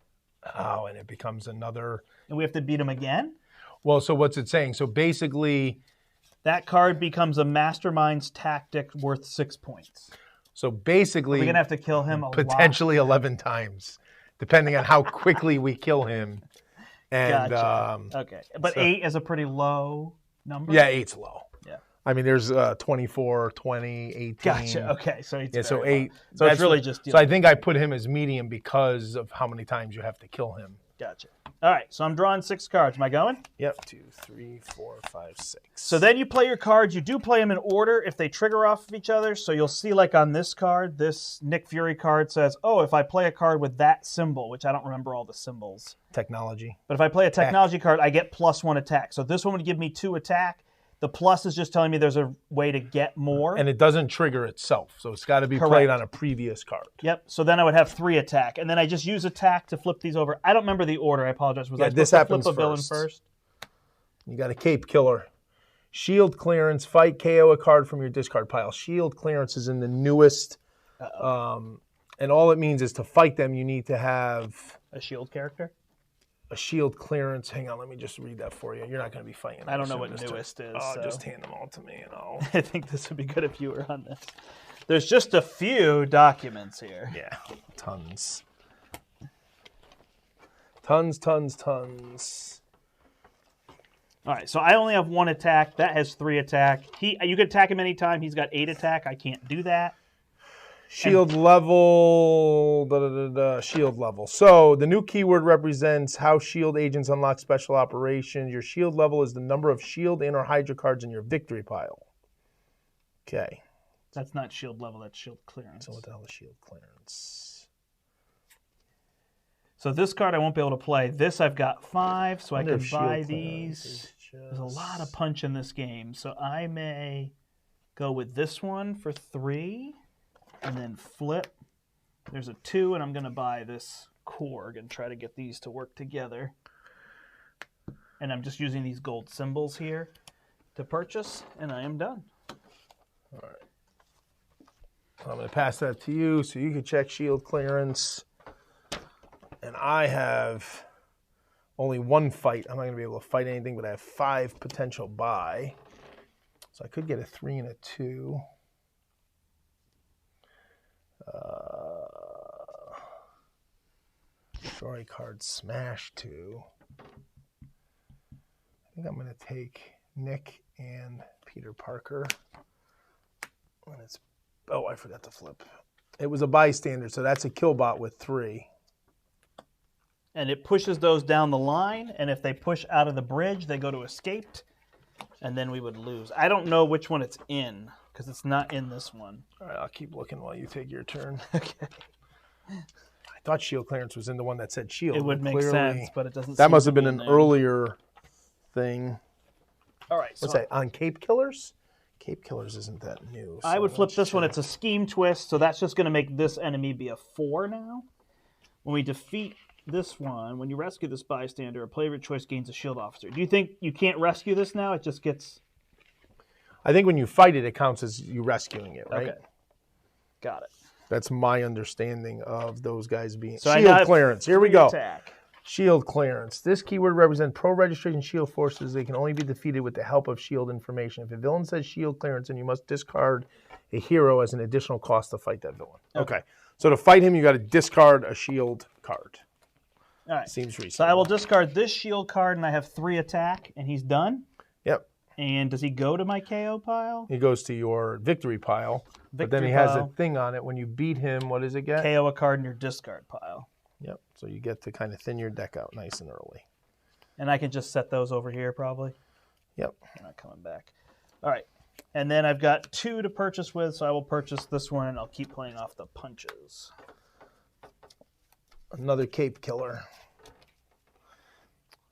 [SPEAKER 2] Oh, and it becomes another...
[SPEAKER 1] And we have to beat him again.
[SPEAKER 2] Well, so what's it saying? So basically...
[SPEAKER 1] That card becomes a mastermind's tactic worth 6 points.
[SPEAKER 2] So basically...
[SPEAKER 1] We're going to have to kill him a
[SPEAKER 2] potentially 11 times, depending on how quickly we kill him. And
[SPEAKER 1] Gotcha. Okay. But 8 is a pretty low number?
[SPEAKER 2] Yeah, 8's low.
[SPEAKER 1] Yeah.
[SPEAKER 2] I mean, there's 24, 20, 18.
[SPEAKER 1] Gotcha. Okay. So it's
[SPEAKER 2] so
[SPEAKER 1] very
[SPEAKER 2] 8.
[SPEAKER 1] low. So it's really just...
[SPEAKER 2] So I think I put him as medium because of how many times you have to kill him.
[SPEAKER 1] Gotcha. All right. So I'm drawing 6 cards. Am I going?
[SPEAKER 2] Yep. 2, 3, 4, 5, 6.
[SPEAKER 1] So then you play your cards. You do play them in order if they trigger off of each other. So you'll see, like on this card, this Nick Fury card says, oh, if I play a card with that symbol, which I don't remember all the symbols.
[SPEAKER 2] Technology.
[SPEAKER 1] But if I play a technology card, I get +1 attack. So this one would give me 2 attack. The plus is just telling me there's a way to get more.
[SPEAKER 2] And it doesn't trigger itself, so it's got to be
[SPEAKER 1] Correct.
[SPEAKER 2] played on a previous card.
[SPEAKER 1] Yep. So then I would have 3 attack, and then I just use attack to flip these over. I don't remember the order. I apologize. Was I
[SPEAKER 2] this
[SPEAKER 1] supposed to
[SPEAKER 2] happens
[SPEAKER 1] flip a villain
[SPEAKER 2] first.
[SPEAKER 1] first?
[SPEAKER 2] You got a Cape Killer. Shield clearance, fight, KO a card from your discard pile. Shield clearance is in the newest, and all it means is to fight them, you need to have
[SPEAKER 1] A shield character?
[SPEAKER 2] a shield clearance. Hang on, let me just read that for you. You're not going to be fighting.
[SPEAKER 1] I don't know what newest is.
[SPEAKER 2] Oh,
[SPEAKER 1] so.
[SPEAKER 2] just hand them all to me, and I'll.
[SPEAKER 1] I think this would be good if you were on this. There's just a few documents here.
[SPEAKER 2] Yeah, tons. Tons.
[SPEAKER 1] All right, so I only have 1 attack. That has 3 attack. You can attack him anytime. He's got 8 attack. I can't do that.
[SPEAKER 2] Shield level, shield level. So the new keyword represents how shield agents unlock special operations. Your shield level is the number of shield and or Hydra cards in your victory pile. Okay.
[SPEAKER 1] That's not shield level, that's shield clearance.
[SPEAKER 2] So what the hell is shield clearance?
[SPEAKER 1] So this card I won't be able to play. This I've got 5, so I can buy
[SPEAKER 2] shield
[SPEAKER 1] these. There's a lot of punch in this game, so I may go with this one for 3. And then flip. There's a 2, and I'm going to buy this Korg and try to get these to work together. And I'm just using these gold symbols here to purchase, and I am done.
[SPEAKER 2] All right. I'm going to pass that to you so you can check shield clearance. And I have only 1 fight. I'm not going to be able to fight anything, but I have 5 potential buy. So I could get a 3 and a 2. Story card smash 2. I think I'm going to take Nick and Peter Parker. When it's I forgot to flip. It was a bystander, so that's a killbot with 3.
[SPEAKER 1] And it pushes those down the line, and if they push out of the bridge, they go to escaped, and then we would lose. I don't know which one it's in, because it's not in this one.
[SPEAKER 2] All right, I'll keep looking while you take your turn.
[SPEAKER 1] Okay.
[SPEAKER 2] I thought shield clearance was in the one that said shield.
[SPEAKER 1] It would make sense, but it doesn't.
[SPEAKER 2] That
[SPEAKER 1] seem
[SPEAKER 2] must
[SPEAKER 1] to
[SPEAKER 2] have been
[SPEAKER 1] be
[SPEAKER 2] an
[SPEAKER 1] in there.
[SPEAKER 2] earlier thing.
[SPEAKER 1] All right.
[SPEAKER 2] What's
[SPEAKER 1] so
[SPEAKER 2] that? On Cape Killers? Cape Killers isn't that new.
[SPEAKER 1] I would flip
[SPEAKER 2] let's
[SPEAKER 1] this one.
[SPEAKER 2] check.
[SPEAKER 1] It's a scheme twist, so that's just going to make this enemy be a 4 now. When we defeat this one, when you rescue this bystander, a player of your choice gains a shield officer. Do you think you can't rescue this now? It just gets...
[SPEAKER 2] I think when you fight it, it counts as you rescuing it, right?
[SPEAKER 1] Okay. Got it.
[SPEAKER 2] That's my understanding of those guys being...
[SPEAKER 1] So
[SPEAKER 2] shield clearance. Here we go.
[SPEAKER 1] Attack.
[SPEAKER 2] Shield clearance. This keyword represents pro registration shield forces. They can only be defeated with the help of shield information. If a villain says shield clearance, then you must discard a hero as an additional cost to fight that villain. Okay. So to fight him, you got to discard a shield card.
[SPEAKER 1] All right.
[SPEAKER 2] Seems reasonable.
[SPEAKER 1] So I will discard this shield card, and I have 3 attack, and he's done.
[SPEAKER 2] Yep.
[SPEAKER 1] And does he go to my KO pile?
[SPEAKER 2] He goes to your victory pile. But then he has a thing on it. When you beat him, what does it get?
[SPEAKER 1] KO a card in your discard pile.
[SPEAKER 2] Yep. So you get to kind of thin your deck out nice and early.
[SPEAKER 1] And I can just set those over here probably.
[SPEAKER 2] Yep.
[SPEAKER 1] They're not coming back. All right. And then I've got 2 to purchase with, so I will purchase this one, and I'll keep playing off the punches.
[SPEAKER 2] Another Cape Killer.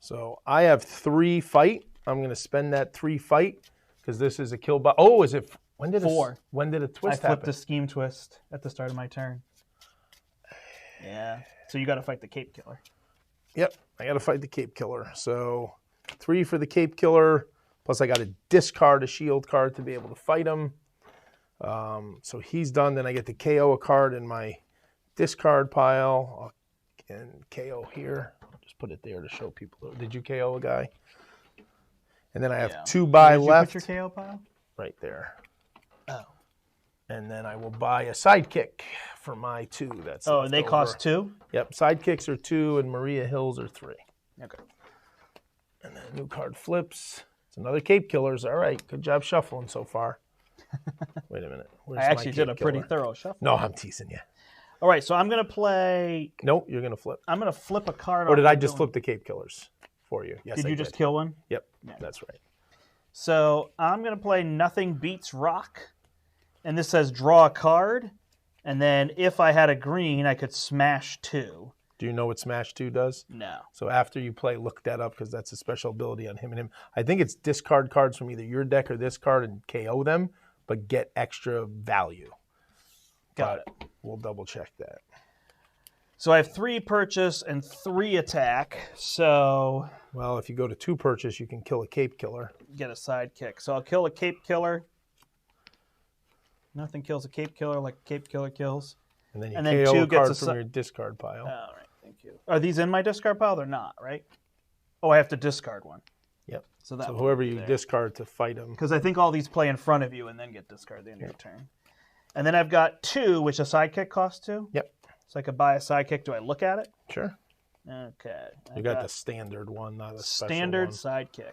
[SPEAKER 2] So I have 3 fight. I'm going to spend that 3 fight because this is a kill by. Oh, is it? When did
[SPEAKER 1] 4.
[SPEAKER 2] When did a twist
[SPEAKER 1] I flipped
[SPEAKER 2] happen?
[SPEAKER 1] a scheme twist at the start of my turn. Yeah. So you got to fight the Cape Killer.
[SPEAKER 2] Yep. I got to fight the Cape Killer. So 3 for the Cape Killer. Plus I got to discard a shield card to be able to fight him. So he's done. Then I get to KO a card in my discard pile. And KO here. I'll just put it there to show people. Did you KO a guy? And then I have 2 buy left.
[SPEAKER 1] Did you put your KO pile?
[SPEAKER 2] Right there.
[SPEAKER 1] Oh.
[SPEAKER 2] And then I will buy a sidekick for my 2. That's
[SPEAKER 1] and they cost 2?
[SPEAKER 2] Yep. Sidekicks are 2 and Maria Hills are 3.
[SPEAKER 1] Okay.
[SPEAKER 2] And then a new card flips. It's another Cape Killers. All right. Good job shuffling so far. Wait a minute.
[SPEAKER 1] I actually did a pretty thorough shuffle.
[SPEAKER 2] No, I'm teasing you.
[SPEAKER 1] All right, so I'm going to play...
[SPEAKER 2] Nope, you're going to flip.
[SPEAKER 1] I'm going to flip a card.
[SPEAKER 2] Or did I just flip the Cape Killers for you? Yes,
[SPEAKER 1] Did
[SPEAKER 2] I
[SPEAKER 1] you just kill one?
[SPEAKER 2] Yep, that's right.
[SPEAKER 1] So I'm going to play Nothing Beats Rock. And this says draw a card. And then if I had a green, I could smash 2.
[SPEAKER 2] Do you know what Smash 2 does?
[SPEAKER 1] No.
[SPEAKER 2] So after you play, look that up because that's a special ability on him and him. I think it's discard cards from either your deck or this card and KO them, but get extra value.
[SPEAKER 1] Got it.
[SPEAKER 2] We'll double check that.
[SPEAKER 1] So I have 3 purchase and 3 attack. So
[SPEAKER 2] Well, if you go to 2 purchase, you can kill a Cape Killer.
[SPEAKER 1] get a sidekick. So I'll kill a Cape Killer. Nothing kills a Cape Killer like a Cape Killer kills.
[SPEAKER 2] And then you
[SPEAKER 1] And then
[SPEAKER 2] KO
[SPEAKER 1] 2
[SPEAKER 2] a
[SPEAKER 1] gets
[SPEAKER 2] card
[SPEAKER 1] a
[SPEAKER 2] from your discard pile.
[SPEAKER 1] All right, thank you. Are these in my discard pile? They're not, right? Oh, I have to discard one.
[SPEAKER 2] Yep.
[SPEAKER 1] So that
[SPEAKER 2] Whoever you discard to fight him.
[SPEAKER 1] because I think all these play in front of you and then get discarded at the end of your turn. And then I've got 2, which a sidekick costs 2.
[SPEAKER 2] Yep.
[SPEAKER 1] So I could buy a sidekick. Do I look at it?
[SPEAKER 2] Sure.
[SPEAKER 1] Okay.
[SPEAKER 2] You got the standard one, not a special
[SPEAKER 1] standard
[SPEAKER 2] one.
[SPEAKER 1] sidekick.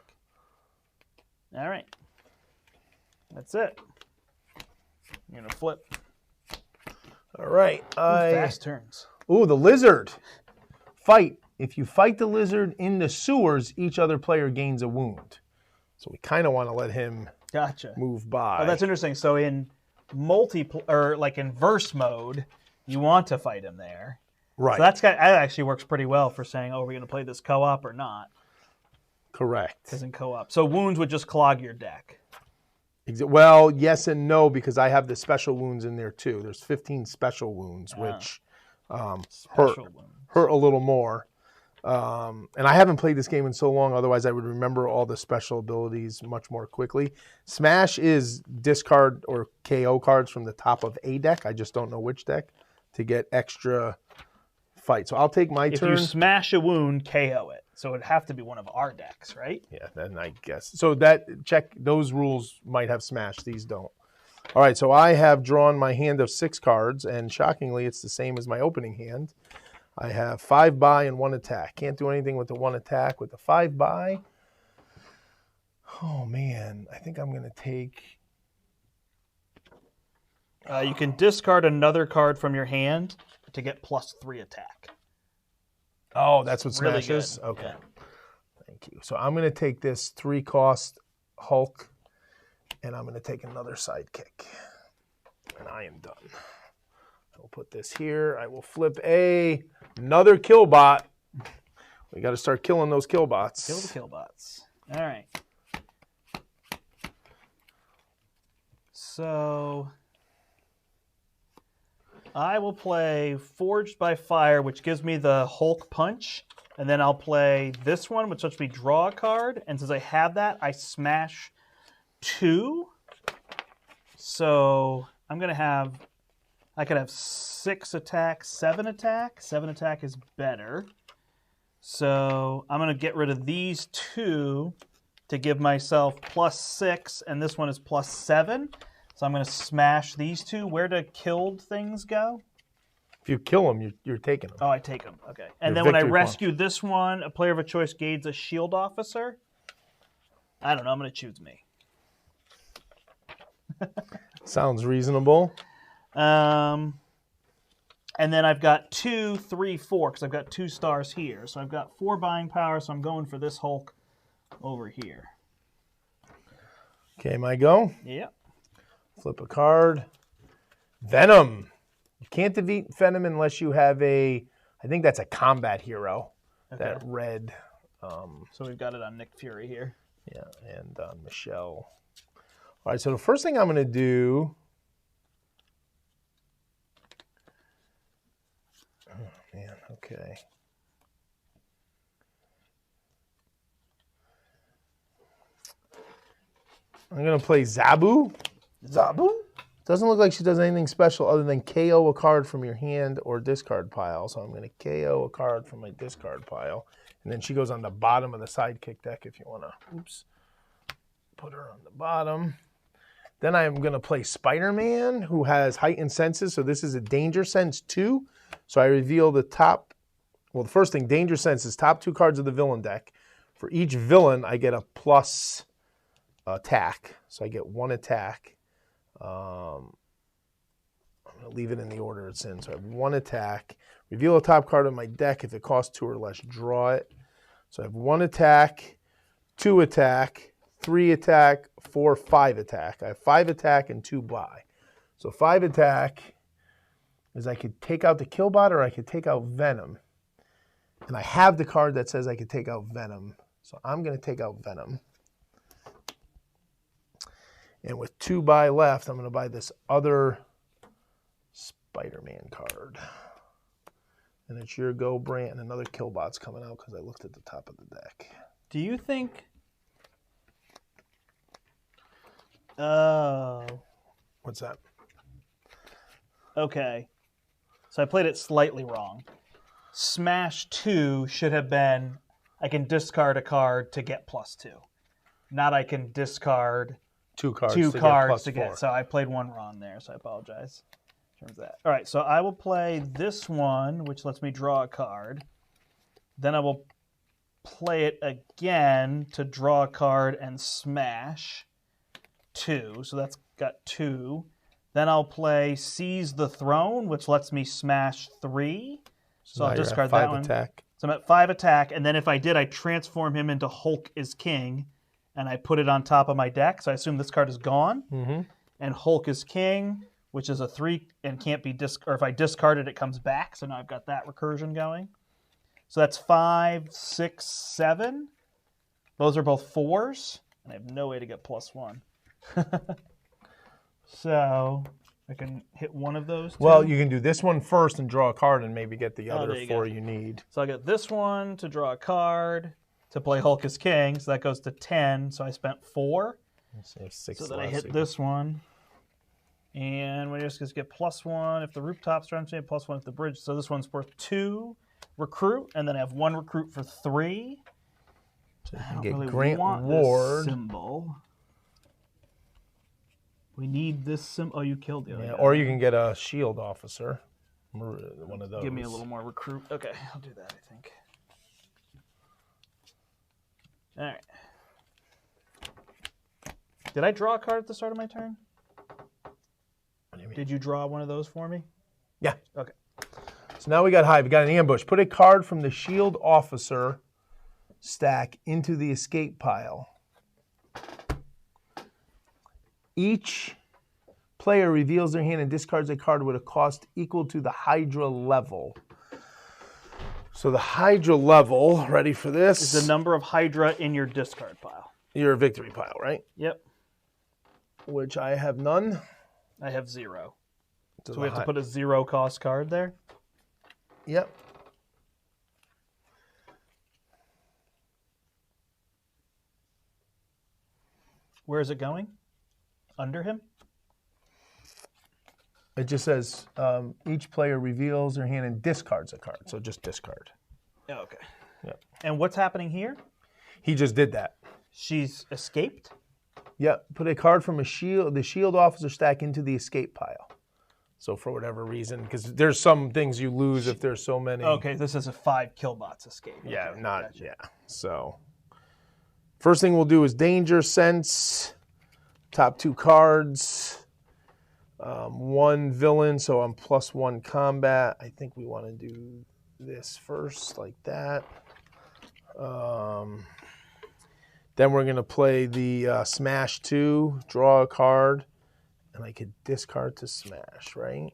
[SPEAKER 1] All right. That's it. You're gonna flip.
[SPEAKER 2] All right.
[SPEAKER 1] Fast turns.
[SPEAKER 2] Ooh, the lizard. Fight. If you fight the lizard in the sewers, each other player gains a wound. So we kind of want to let him
[SPEAKER 1] Gotcha.
[SPEAKER 2] move by.
[SPEAKER 1] Oh, that's interesting. So in in verse mode, you want to fight him there.
[SPEAKER 2] Right.
[SPEAKER 1] So that actually works pretty well for saying, oh, we're going to play this co-op or not.
[SPEAKER 2] Correct.
[SPEAKER 1] Because in co-op. So wounds would just clog your deck.
[SPEAKER 2] Well, yes and no, because I have the special wounds in there too. There's 15 special wounds, which hurt a little more. And I haven't played this game in so long, otherwise I would remember all the special abilities much more quickly. Smash is discard or KO cards from the top of a deck. I just don't know which deck to get extra fight. So I'll take my turn.
[SPEAKER 1] If you smash a wound, KO it. So it'd have to be one of our decks, right?
[SPEAKER 2] Yeah, then I guess. So those rules might have Smash. These don't. All right, so I have drawn my hand of 6 cards, and shockingly, it's the same as my opening hand. I have 5 buy and 1 attack. Can't do anything with the 1 attack. With the 5 buy, oh man, I think I'm going to take...
[SPEAKER 1] You can discard another card from your hand to get +3 attack.
[SPEAKER 2] Oh, that's what
[SPEAKER 1] Really
[SPEAKER 2] Smash is?
[SPEAKER 1] good.
[SPEAKER 2] Okay.
[SPEAKER 1] Yeah.
[SPEAKER 2] Thank you. So I'm going to take this 3-cost Hulk, and I'm going to take another sidekick. And I am done. I will put this here. I will flip another killbot. We got to start killing those killbots.
[SPEAKER 1] Kill the killbots. All right. So I will play Forged by Fire, which gives me the Hulk punch. And then I'll play this one, which lets me draw a card. And since I have that, I smash 2. So I'm going to have... I could have 6 attack, 7 attack. 7 attack is better. So I'm going to get rid of these 2 to give myself +6, and this one is +7. So I'm going to smash these 2. Where do killed things go?
[SPEAKER 2] If you kill them, you're taking them.
[SPEAKER 1] Oh, I take them. Okay. And then when I rescue this one, a player of a choice gains a shield officer. I don't know. I'm going to choose me.
[SPEAKER 2] Sounds reasonable.
[SPEAKER 1] And then I've got 2, 3, 4, because I've got 2 stars here. So I've got 4 buying power, so I'm going for this Hulk over here.
[SPEAKER 2] Okay, my go.
[SPEAKER 1] Yep.
[SPEAKER 2] Flip a card. Venom. You can't defeat Venom unless you have I think that's a combat hero.
[SPEAKER 1] Okay.
[SPEAKER 2] That red.
[SPEAKER 1] So we've got it on Nick Fury here.
[SPEAKER 2] Yeah, and Michelle. All right, so the first thing I'm going to do... Oh, man, okay. I'm going to play Zabu.
[SPEAKER 1] Zabu?
[SPEAKER 2] Doesn't look like she does anything special other than KO a card from your hand or discard pile. So I'm going to KO a card from my discard pile. And then she goes on the bottom of the sidekick deck if you want to, put her on the bottom. Then I'm going to play Spider-Man, who has heightened senses. So this is a Danger Sense 2. So I reveal the top, well, the first thing, Danger Sense is top 2 cards of the villain deck. For each villain, I get a plus attack. So I get 1 attack. I'm going to leave it in the order it's in. So I have 1 attack. Reveal a top card of my deck. If it costs 2 or less, draw it. So I have 1 attack, 2 attack, 3 attack, 4, 5 attack. I have 5 attack and 2 buy. So 5 attack is I could take out the Killbot or I could take out Venom. And I have the card that says I could take out Venom. So I'm going to take out Venom. And with 2 buy left, I'm going to buy this other Spider-Man card. And it's your go, Brandt, and another Killbot's coming out because I looked at the top of the deck.
[SPEAKER 1] Do you think... Oh.
[SPEAKER 2] What's that?
[SPEAKER 1] Okay. So I played it slightly wrong. Smash 2 should have been, I can discard a card to get +2. Not I can discard
[SPEAKER 2] 2 cards
[SPEAKER 1] to get. So I played one wrong there, so I apologize. In terms of that. All right, so I will play this one, which lets me draw a card. Then I will play it again to draw a card and smash 2. So that's got 2. Then I'll play Seize the Throne, which lets me smash 3. So I'll discard that one.
[SPEAKER 2] Attack.
[SPEAKER 1] So I'm at 5 attack, and then if I did, I transform him into Hulk is King, and I put it on top of my deck. So I assume this card is gone.
[SPEAKER 2] Mm-hmm.
[SPEAKER 1] And Hulk is King, which is a 3 and can't be or if I discard it, it comes back. So now I've got that recursion going. So that's 5, 6, 7. Those are both 4s, and I have no way to get +1. So I can hit one of those 2.
[SPEAKER 2] Well, you can do this one first and draw a card and maybe get the other
[SPEAKER 1] there you
[SPEAKER 2] 4
[SPEAKER 1] go.
[SPEAKER 2] you need.
[SPEAKER 1] So I get this one to draw a card to play Hulk as King. So that goes to 10. So I spent 4. So then I hit this one. And we just get +1 if the rooftop strength, +1 if the bridge. So this one's worth 2 recruit, and then I have 1 recruit for 3.
[SPEAKER 2] So you
[SPEAKER 1] I
[SPEAKER 2] can
[SPEAKER 1] don't
[SPEAKER 2] get
[SPEAKER 1] really
[SPEAKER 2] Grant
[SPEAKER 1] want
[SPEAKER 2] Ward.
[SPEAKER 1] this symbol. We need this symbol. Oh, you killed the other guy.
[SPEAKER 2] Or you can get a shield officer. One of those.
[SPEAKER 1] Give me a little more recruit. Okay, I'll do that, I think. All right. Did I draw a card at the start of my turn?
[SPEAKER 2] What do you mean?
[SPEAKER 1] Did you draw one of those for me?
[SPEAKER 2] Yeah.
[SPEAKER 1] Okay.
[SPEAKER 2] So now we got Hive. We got an ambush. Put a card from the shield officer stack into the escape pile. Each player reveals their hand and discards a card with a cost equal to the Hydra level. So the Hydra level, ready for this?
[SPEAKER 1] Is the number of Hydra in your discard pile.
[SPEAKER 2] Your victory pile, right?
[SPEAKER 1] Yep.
[SPEAKER 2] Which I have none.
[SPEAKER 1] I have 0. So we have to put a 0 cost card there?
[SPEAKER 2] Yep.
[SPEAKER 1] Where is it going? Under him?
[SPEAKER 2] It just says each player reveals their hand and discards a card. So just discard.
[SPEAKER 1] Oh, okay.
[SPEAKER 2] Yep.
[SPEAKER 1] And what's happening here?
[SPEAKER 2] He just did that.
[SPEAKER 1] She's escaped?
[SPEAKER 2] Yep. Put a card from the shield officer stack into the escape pile. So for whatever reason, because there's some things you lose if there's so many.
[SPEAKER 1] Okay, this is a 5 Killbots escape.
[SPEAKER 2] Yeah,
[SPEAKER 1] Okay,
[SPEAKER 2] not,
[SPEAKER 1] gotcha.
[SPEAKER 2] yeah. So first thing we'll do is Danger Sense. Top 2 cards. 1 villain, so I'm +1 combat. I think we want to do this first, like that. Then we're going to play the Smash 2, draw a card, and I could discard to smash, right?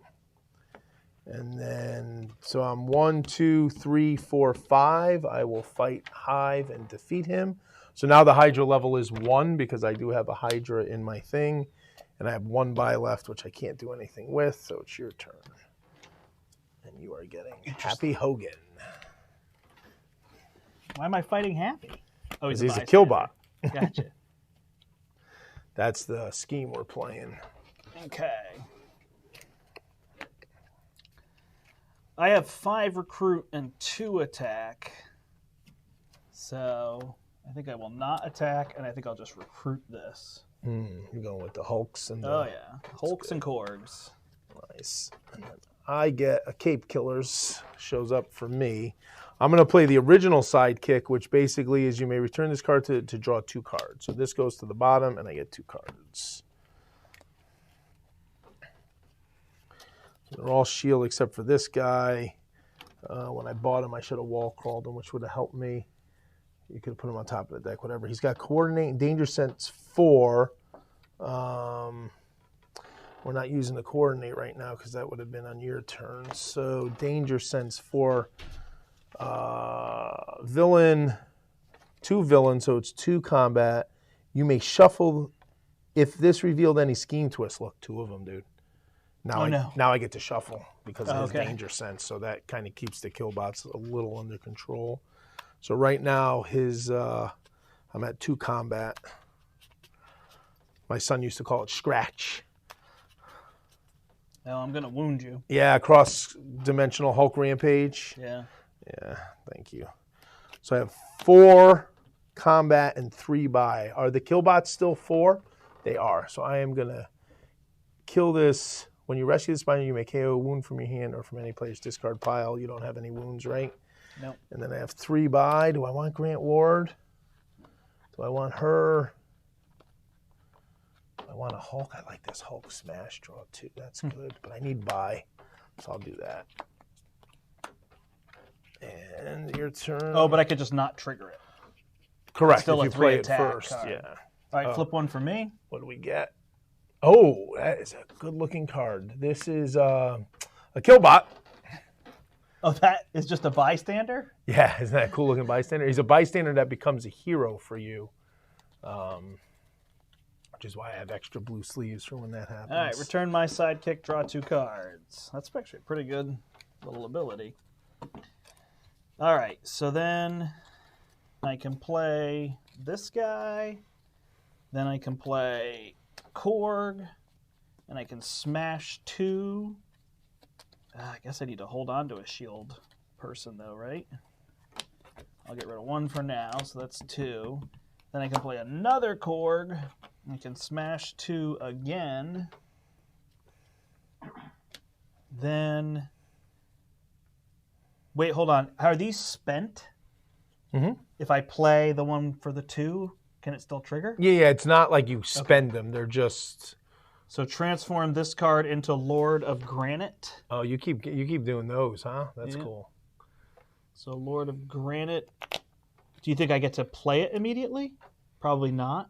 [SPEAKER 2] And then, so I'm 1, 2, 3, 4, 5. I will fight Hive and defeat him. So now the Hydra level is 1 because I do have a Hydra in my thing. And I have 1 buy left, which I can't do anything with. So it's your turn. And you are getting Happy Hogan.
[SPEAKER 1] Why am I fighting Happy? Oh,
[SPEAKER 2] Because he's a
[SPEAKER 1] bystander.
[SPEAKER 2] killbot.
[SPEAKER 1] Gotcha.
[SPEAKER 2] That's the scheme we're playing.
[SPEAKER 1] Okay. I have 5 recruit and 2 attack. So I think I will not attack, and I think I'll just recruit this.
[SPEAKER 2] You're going with the Hulks and the...
[SPEAKER 1] Oh, yeah. Hulks and Korgs.
[SPEAKER 2] Nice. And then I get a Cape Killers, shows up for me. I'm going to play the original sidekick, which basically is you may return this card to draw 2 cards. So this goes to the bottom, and I get 2 cards. So they're all shield except for this guy. When I bought him, I should have wall crawled him, which would have helped me. You could put him on top of the deck, whatever. He's got Coordinate and Danger Sense 4. We're not using the Coordinate right now because that would have been on your turn. So Danger Sense 4 Villain, 2 villains, so it's 2 combat. You may shuffle if this revealed any scheme twist. Look, 2 of them, dude. Now, now I get to shuffle because of his danger sense, so that kind of keeps the killbots a little under control. So right now, his I'm at 2 combat. My son used to call it scratch.
[SPEAKER 1] Now I'm gonna wound you.
[SPEAKER 2] Yeah, cross-dimensional Hulk rampage.
[SPEAKER 1] Yeah.
[SPEAKER 2] Yeah, thank you. So I have 4 combat and 3 buy. Are the killbots still 4? They are. So I am gonna kill this. When you rescue this binder, you may KO a wound from your hand or from any player's discard pile. You don't have any wounds, right?
[SPEAKER 1] Nope.
[SPEAKER 2] And then I have 3 buy. Do I want Grant Ward? Do I want her? I want a Hulk. I like this Hulk smash draw too. That's good, but I need buy, so I'll do that. And your turn.
[SPEAKER 1] Oh, but I could just not trigger it.
[SPEAKER 2] Correct.
[SPEAKER 1] Still
[SPEAKER 2] if
[SPEAKER 1] a
[SPEAKER 2] you play
[SPEAKER 1] 3
[SPEAKER 2] it
[SPEAKER 1] attack
[SPEAKER 2] first,
[SPEAKER 1] card.
[SPEAKER 2] yeah.
[SPEAKER 1] All right, flip one for me.
[SPEAKER 2] What do we get? Oh, that is a good-looking card. This is a killbot.
[SPEAKER 1] Oh, that is just a bystander?
[SPEAKER 2] Yeah, isn't that a cool-looking bystander? He's a bystander that becomes a hero for you, which is why I have extra blue sleeves for when that happens.
[SPEAKER 1] All right, return my sidekick, draw 2 cards. That's actually a pretty good little ability. All right, so then I can play this guy. Then I can play Korg. And I can smash 2. I guess I need to hold on to a shield person, though, right? I'll get rid of 1 for now, so that's 2. Then I can play another Korg. I can smash 2 again. Then... Wait, hold on. Are these spent?
[SPEAKER 2] Mm-hmm.
[SPEAKER 1] If I play the one for the 2, can it still trigger?
[SPEAKER 2] Yeah, it's not like you spend them. They're just...
[SPEAKER 1] So transform this card into Lord of Granite.
[SPEAKER 2] Oh, you keep doing those, huh? That's cool.
[SPEAKER 1] So Lord of Granite. Do you think I get to play it immediately? Probably not.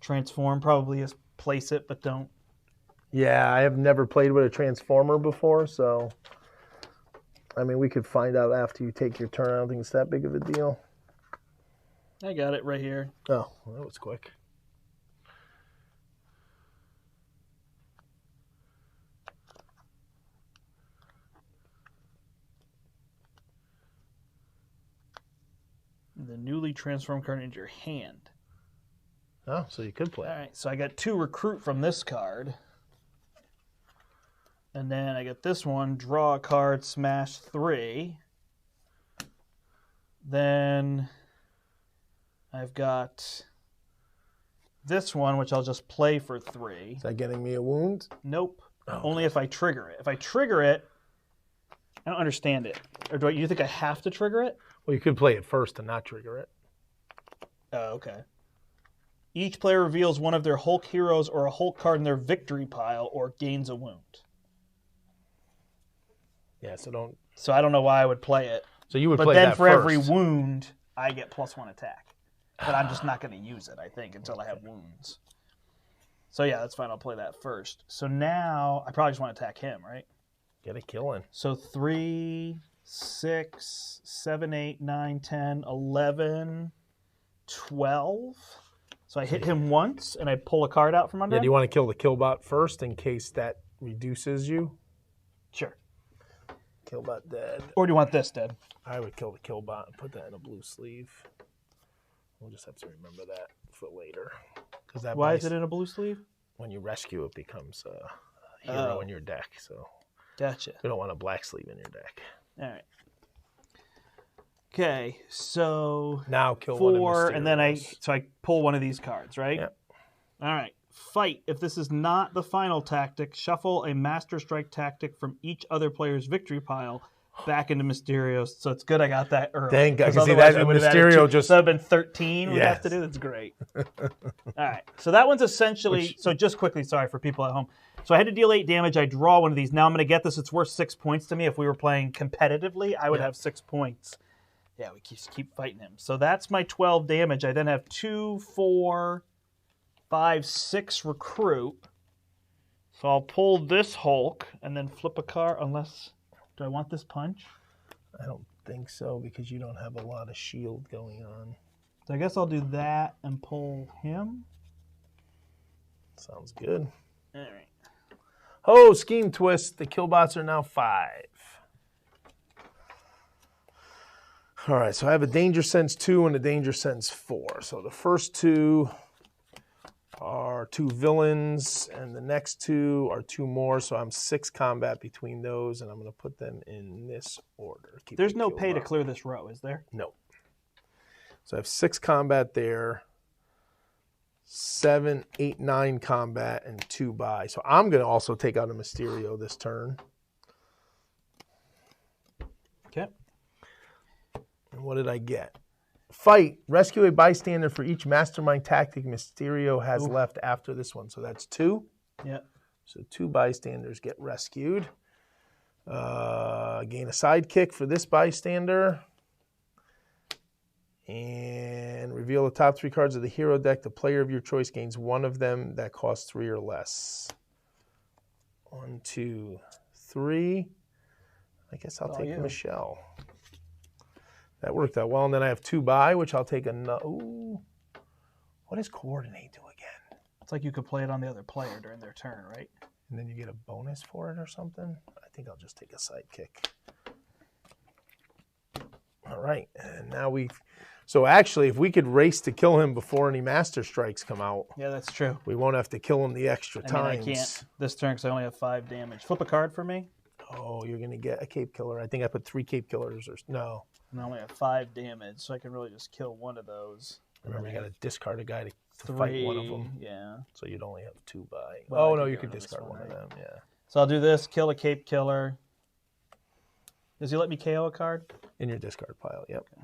[SPEAKER 1] Transform, probably just place it, but don't.
[SPEAKER 2] Yeah, I have never played with a transformer before, so... I mean, we could find out after you take your turn. I don't think it's that big of a deal.
[SPEAKER 1] I got it right here.
[SPEAKER 2] Oh, well, that was quick.
[SPEAKER 1] The newly transformed card into your hand.
[SPEAKER 2] Oh, so you could play.
[SPEAKER 1] All right, so I got 2 recruit from this card. And then I get this one, draw a card, smash 3. Then I've got this one, which I'll just play for 3.
[SPEAKER 2] Is that getting me a wound?
[SPEAKER 1] Nope.
[SPEAKER 2] Oh,
[SPEAKER 1] Only if I trigger it. If I trigger it, I don't understand it. Or you think I have to trigger it?
[SPEAKER 2] Well, you could play it first and not trigger it.
[SPEAKER 1] Oh, okay. Each player reveals one of their Hulk heroes or a Hulk card in their victory pile or gains a wound.
[SPEAKER 2] Yeah, so don't...
[SPEAKER 1] So I don't know why I would play it.
[SPEAKER 2] So you would
[SPEAKER 1] but
[SPEAKER 2] play
[SPEAKER 1] then
[SPEAKER 2] that
[SPEAKER 1] for
[SPEAKER 2] first.
[SPEAKER 1] every wound, I get +1 attack. But I'm just not going to use it, I think, until I have wounds. So yeah, that's fine. I'll play that first. So now I probably just want to attack him, right?
[SPEAKER 2] Get a kill in.
[SPEAKER 1] So 3, 6, 7, 8, 9, 10, 11, 12. So I hit him once, and I pull a card out from under him?
[SPEAKER 2] Do you want to kill the killbot first in case that reduces you?
[SPEAKER 1] Sure.
[SPEAKER 2] Killbot dead.
[SPEAKER 1] Or do you want this dead?
[SPEAKER 2] I would kill the killbot and put that in a blue sleeve. We'll just have to remember that for later. That
[SPEAKER 1] Why is it in a blue sleeve?
[SPEAKER 2] When you rescue, it becomes a hero in your deck. So
[SPEAKER 1] gotcha.
[SPEAKER 2] You don't want a black sleeve in your deck.
[SPEAKER 1] All right. Okay, so
[SPEAKER 2] now kill
[SPEAKER 1] 4,
[SPEAKER 2] one of
[SPEAKER 1] and then I pull one of these cards, right?
[SPEAKER 2] Yep.
[SPEAKER 1] All right. Fight. If this is not the final tactic, shuffle a Master Strike tactic from each other player's victory pile back into Mysterio's. So it's good I got that early.
[SPEAKER 2] Thank God. See that Mysterio just...
[SPEAKER 1] So it would have been 13 we'd have to do. That's great. All right. So that one's essentially... So just quickly, sorry for people at home. So I had to deal 8 damage. I draw one of these. Now I'm going to get this. It's worth 6 points to me. If we were playing competitively, I would have 6 points. Yeah, we keep fighting him. So that's my 12 damage. I then have 2, 4, 5, 6 recruit. So I'll pull this Hulk and then flip a card unless... Do I want this punch?
[SPEAKER 2] I don't think so because you don't have a lot of shield going on.
[SPEAKER 1] So I guess I'll do that and pull him.
[SPEAKER 2] Sounds good.
[SPEAKER 1] All right.
[SPEAKER 2] Oh, scheme twist. The killbots are now 5. All right, so I have a danger sense 2 and a danger sense 4. So the first 2 are 2 villains, and the next 2 are 2 more. So I'm 6 combat between those, and I'm going to put them in this order. Keep
[SPEAKER 1] There's
[SPEAKER 2] the
[SPEAKER 1] no pay to
[SPEAKER 2] killbot.
[SPEAKER 1] clear this row, is there?
[SPEAKER 2] No. So I have 6 combat there, 7, 8, 9 combat, and 2 buy. So I'm going to also take out a Mysterio this turn.
[SPEAKER 1] Okay.
[SPEAKER 2] And what did I get? Fight. Rescue a bystander for each mastermind tactic Mysterio has left after this one. So that's 2.
[SPEAKER 1] Yep.
[SPEAKER 2] So 2 bystanders get rescued. Gain a sidekick for this bystander. And reveal the top 3 cards of the hero deck. The player of your choice gains one of them that costs 3 or less. 1, 2, 3. I guess I'll take Michelle. That worked out well. And then I have 2 buy, which I'll take another. Ooh. What does coordinate do again?
[SPEAKER 1] It's like you could play it on the other player during their turn, right?
[SPEAKER 2] And then you get a bonus for it or something? I think I'll just take a sidekick. All right. And now so actually, if we could race to kill him before any Master Strikes come out.
[SPEAKER 1] Yeah, that's true.
[SPEAKER 2] We won't have to kill him the extra times.
[SPEAKER 1] I can't this turn because I only have 5 damage. Flip a card for me.
[SPEAKER 2] Oh, you're going to get a Cape Killer. I think I put 3 Cape Killers. No.
[SPEAKER 1] And I only have 5 damage, so I can really just kill one of those.
[SPEAKER 2] Remember, you got to discard a guy to fight one of them.
[SPEAKER 1] Yeah.
[SPEAKER 2] So you'd only have 2 buy.
[SPEAKER 1] Well,
[SPEAKER 2] no, you could discard one of them. Yeah.
[SPEAKER 1] So I'll do this, kill a Cape Killer. Does he let me KO a card?
[SPEAKER 2] In your discard pile, yep. Okay.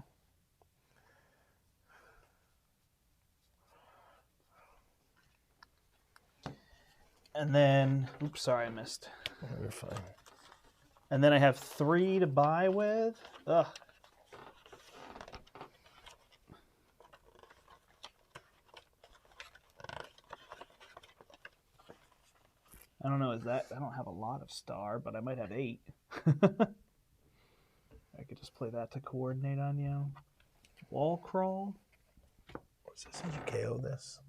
[SPEAKER 1] And then, oops, sorry, I missed.
[SPEAKER 2] Oh, you're fine.
[SPEAKER 1] And then I have 3 to buy with. Ugh. I don't know, I don't have a lot of star, but I might have 8. I could just play that to coordinate on you. Wall crawl.
[SPEAKER 2] What's this? Did you KO this?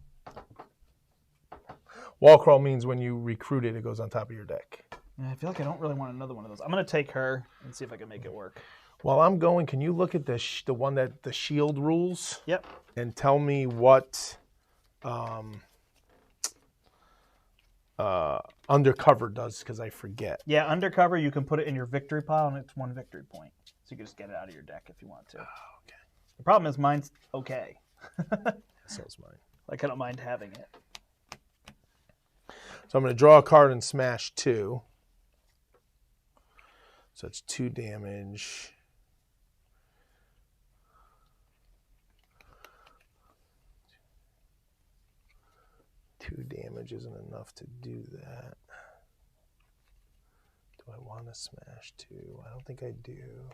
[SPEAKER 2] Wall crawl means when you recruit it, it goes on top of your deck.
[SPEAKER 1] I feel like I don't really want another one of those. I'm going to take her and see if I can make it work.
[SPEAKER 2] While I'm going, can you look at the one that the shield rules?
[SPEAKER 1] Yep.
[SPEAKER 2] And tell me what undercover does, because I forget.
[SPEAKER 1] Yeah, undercover, you can put it in your victory pile, and it's 1 victory point. So you can just get it out of your deck if you want to.
[SPEAKER 2] Oh, okay.
[SPEAKER 1] The problem is mine's okay.
[SPEAKER 2] So is mine.
[SPEAKER 1] Like, I don't mind having it.
[SPEAKER 2] So I'm going to draw a card and smash 2. So it's 2 damage. Two damage isn't enough to do that. Do I want to smash 2? I don't think I do.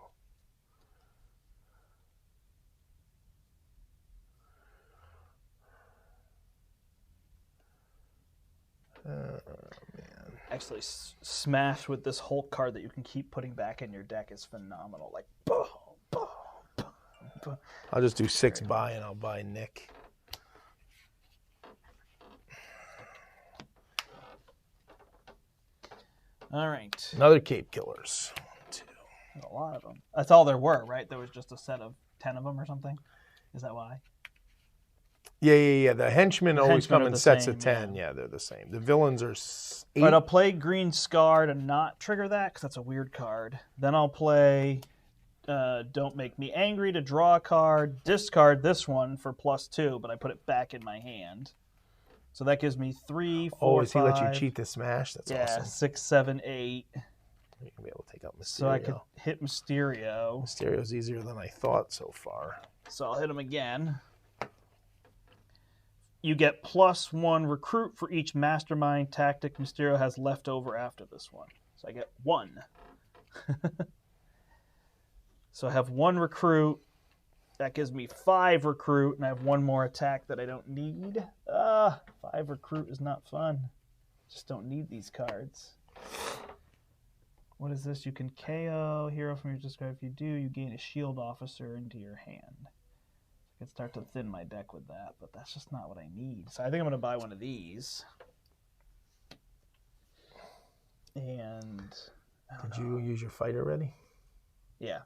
[SPEAKER 2] Oh, man.
[SPEAKER 1] Actually, smash with this Hulk card that you can keep putting back in your deck is phenomenal. Like, boom, boom, boom, boom.
[SPEAKER 2] I'll just do 6 buy and I'll buy Nick.
[SPEAKER 1] All right.
[SPEAKER 2] Another Cape Killers. 1, 2.
[SPEAKER 1] There's a lot of them. That's all there were, right? There was just a set of 10 of them or something? Is that why?
[SPEAKER 2] Yeah. The henchmen always come in sets
[SPEAKER 1] same,
[SPEAKER 2] of 10. Yeah, they're the same. The villains are 8.
[SPEAKER 1] But I'll play Green Scar to not trigger that because that's a weird card. Then I'll play Don't Make Me Angry to draw a card, discard this one for +2, but I put it back in my hand. So that gives me 3, 4,
[SPEAKER 2] Oh, does he
[SPEAKER 1] 5,
[SPEAKER 2] let you cheat the smash? That's awesome.
[SPEAKER 1] 6, 7, 8.
[SPEAKER 2] You're going to be able to take out Mysterio.
[SPEAKER 1] So I could hit Mysterio.
[SPEAKER 2] Mysterio's easier than I thought so far.
[SPEAKER 1] So I'll hit him again. You get +1 recruit for each mastermind tactic Mysterio has left over after this one. So I get 1. So I have 1 recruit. That gives me 5 recruit, and I have 1 more attack that I don't need. 5 recruit is not fun. Just don't need these cards. What is this? You can KO hero from your discard. If you do, you gain a shield officer into your hand. I could start to thin my deck with that, but that's just not what I need. So I think I'm going to buy one of these. And
[SPEAKER 2] did you use your fight already?
[SPEAKER 1] Yeah.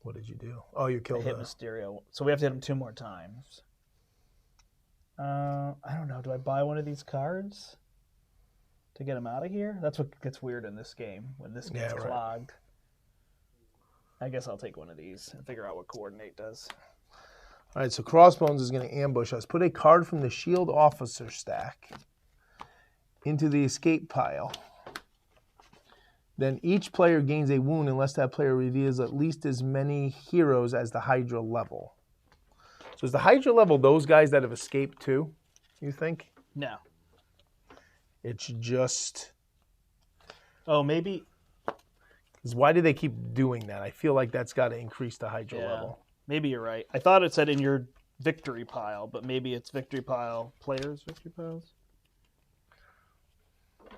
[SPEAKER 2] What did you do? Oh, you killed
[SPEAKER 1] hit Mysterio. So we have to hit him 2 more times. I don't know. Do I buy one of these cards to get him out of here? That's what gets weird in this game when this gets clogged. I guess I'll take one of these and figure out what coordinate does.
[SPEAKER 2] All right, so Crossbones is going to ambush us. Put a card from the Shield Officer stack into the escape pile. Then each player gains a wound unless that player reveals at least as many heroes as the Hydra level. So is the Hydra level those guys that have escaped too, you think?
[SPEAKER 1] No.
[SPEAKER 2] It's just...
[SPEAKER 1] Oh, maybe...
[SPEAKER 2] Because why do they keep doing that? I feel like that's got to increase the Hydra level.
[SPEAKER 1] Maybe you're right. I thought it said in your victory pile, but maybe it's victory pile, players' victory piles?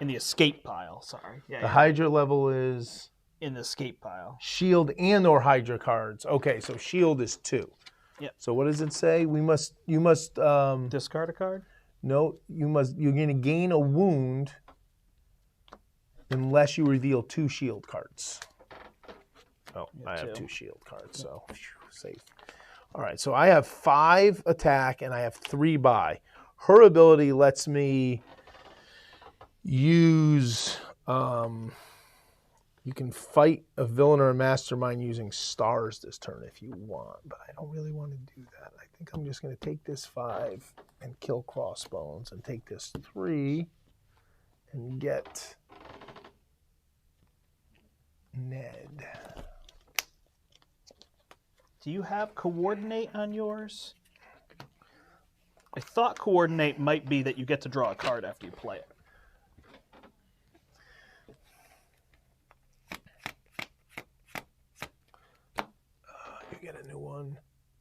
[SPEAKER 1] In the escape pile, sorry. Yeah,
[SPEAKER 2] the Hydra level is...
[SPEAKER 1] In the escape pile.
[SPEAKER 2] Shield and or Hydra cards. Okay, so Shield is 2.
[SPEAKER 1] Yeah.
[SPEAKER 2] So what does it say? You must
[SPEAKER 1] discard a card?
[SPEAKER 2] No, you're going to gain a wound unless you reveal 2 shield cards. Oh, I have 2 shield cards, so safe. All right, so I have 5 attack and I have 3 buy. Her ability lets me use, you can fight a villain or a mastermind using stars this turn if you want, but I don't really want to do that. I think I'm just going to take this 5 and kill Crossbones and take this 3 and get Ned.
[SPEAKER 1] Do you have coordinate on yours? I thought coordinate might be that you get to draw a card after you play it.
[SPEAKER 2] You get a new one.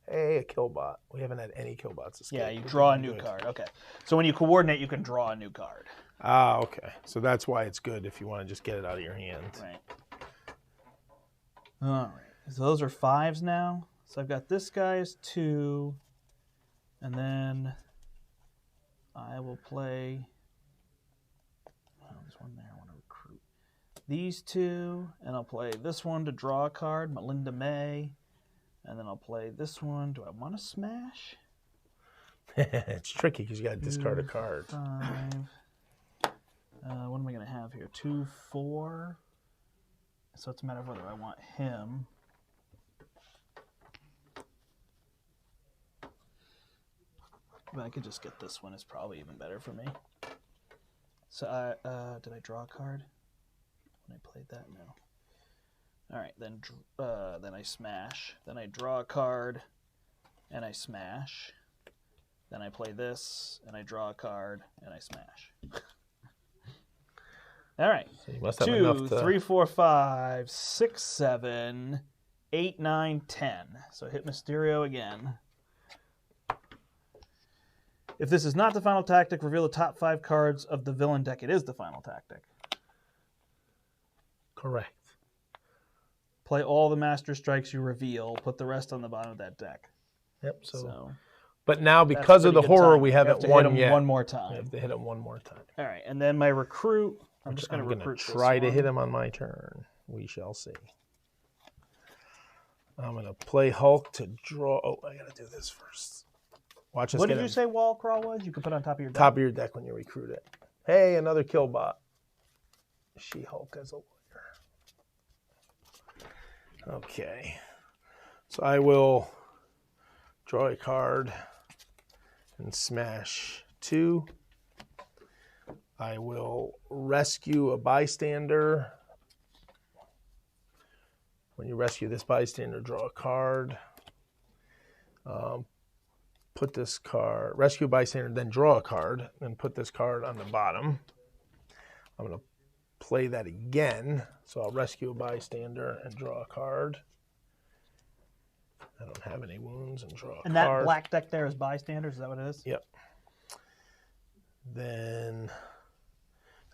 [SPEAKER 2] Hey, a killbot. We haven't had any killbots escape.
[SPEAKER 1] Yeah, you draw a new card. Okay. So when you coordinate, you can draw a new card.
[SPEAKER 2] Ah, okay. So that's why it's good if you want to just get it out of your hand.
[SPEAKER 1] Right. All right. So those are 5s now. So I've got this guy's 2, and then I will play. Oh, there's one there I want to recruit. These 2, and I'll play this one to draw a card, Melinda May, and then I'll play this one. Do I want to smash?
[SPEAKER 2] It's tricky because you got to discard a card.
[SPEAKER 1] 5. What am I going to have here? 2, 4. So it's a matter of whether I want him. But I could just get this one. It's probably even better for me. So did I draw a card when I played that? No. All right, then I smash. Then I draw a card, and I smash. Then I play this, and I draw a card, and I smash. All right.
[SPEAKER 2] So you must have
[SPEAKER 1] 2, 3, 4, 5, 6, 7, 8, 9, 10. So hit Mysterio again. If this is not the final tactic, reveal the top 5 cards of the villain deck. It is the final tactic.
[SPEAKER 2] Correct.
[SPEAKER 1] Play all the master strikes you reveal. Put the rest on the bottom of that deck.
[SPEAKER 2] Yep. So but now
[SPEAKER 1] that's
[SPEAKER 2] because of the
[SPEAKER 1] pretty good
[SPEAKER 2] horror,
[SPEAKER 1] time.
[SPEAKER 2] we
[SPEAKER 1] have
[SPEAKER 2] haven't
[SPEAKER 1] to
[SPEAKER 2] won
[SPEAKER 1] hit him
[SPEAKER 2] yet.
[SPEAKER 1] one more time.
[SPEAKER 2] We have to hit him one more time.
[SPEAKER 1] All right, and then my recruit. I'm just going to recruit this
[SPEAKER 2] try to
[SPEAKER 1] one.
[SPEAKER 2] hit him on my turn. We shall see. I'm going to play Hulk to draw. Oh, I got to do this first. Watch us.
[SPEAKER 1] What did you say wall crawl was? You could put on top of your deck?
[SPEAKER 2] Top of your deck when you recruit it. Hey, another killbot. She-Hulk as a lawyer. Okay. So I will draw a card and smash 2. I will rescue a bystander. When you rescue this bystander, draw a card. Put this card, rescue a bystander, then draw a card, then put this card on the bottom. I'm going to play that again. So I'll rescue a bystander and draw a card. I don't have any wounds and draw a card.
[SPEAKER 1] And that black deck there is bystanders? Is that what it is?
[SPEAKER 2] Yep. Then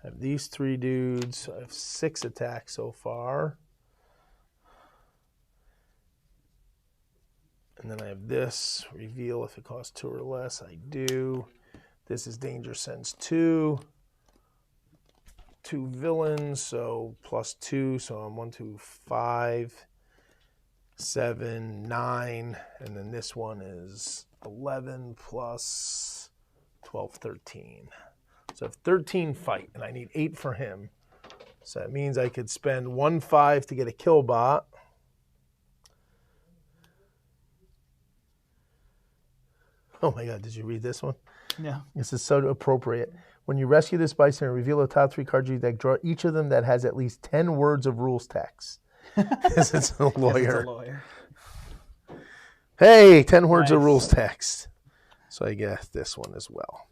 [SPEAKER 2] I have these 3 dudes. I have 6 attacks so far. And then I have this. Reveal if it costs 2 or less. I do. This is Danger Sense 2. 2 villains, so +2. So I'm 1, 2, 5, 7, 9. And then this one is 11 plus 12, 13. So I have 13 fight, and I need 8 for him. So that means I could spend 1, 5 to get a kill bot. Oh my God, did you read this one?
[SPEAKER 1] Yeah.
[SPEAKER 2] This is so appropriate. When you rescue this bystander, reveal the top 3 cards of your deck, draw each of them that has at least 10 words of rules text. This is a lawyer.
[SPEAKER 1] It's a lawyer.
[SPEAKER 2] Hey, 10 words of
[SPEAKER 1] Nice.
[SPEAKER 2] rules text. So I guess this one as well.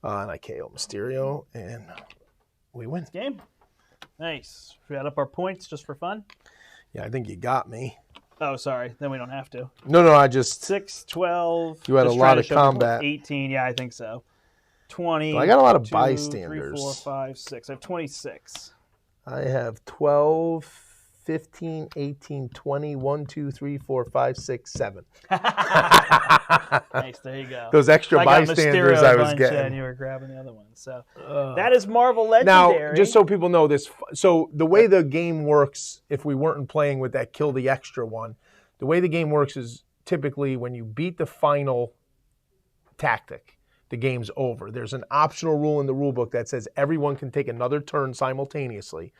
[SPEAKER 2] And I KO Mysterio, and we win.
[SPEAKER 1] Game. Nice. We add up our points just for fun.
[SPEAKER 2] Yeah, I think you got me.
[SPEAKER 1] Oh, sorry. Then we don't have to.
[SPEAKER 2] No, I just...
[SPEAKER 1] 6, 12.
[SPEAKER 2] You had a
[SPEAKER 1] just
[SPEAKER 2] lot
[SPEAKER 1] trying to
[SPEAKER 2] of
[SPEAKER 1] show people
[SPEAKER 2] combat.
[SPEAKER 1] 18. Yeah, I think so. 20.
[SPEAKER 2] I got a lot of
[SPEAKER 1] 2,
[SPEAKER 2] bystanders.
[SPEAKER 1] 3, 4, 5, 6. I have 26.
[SPEAKER 2] I have 12, 15, 18, 20, 1, 2, 3, 4, 5, 6, 7.
[SPEAKER 1] Nice. There you go.
[SPEAKER 2] Those extra
[SPEAKER 1] I got
[SPEAKER 2] bystanders
[SPEAKER 1] Mysterio
[SPEAKER 2] I was
[SPEAKER 1] bunch,
[SPEAKER 2] getting.
[SPEAKER 1] and you were grabbing the other one. So that is Marvel
[SPEAKER 2] Now,
[SPEAKER 1] Legendary.
[SPEAKER 2] just so people know this, so the way the game works, if we weren't playing with that kill the extra one, the way the game works is typically when you beat the final tactic, the game's over. There's an optional rule in the rule book that says everyone can take another turn simultaneously,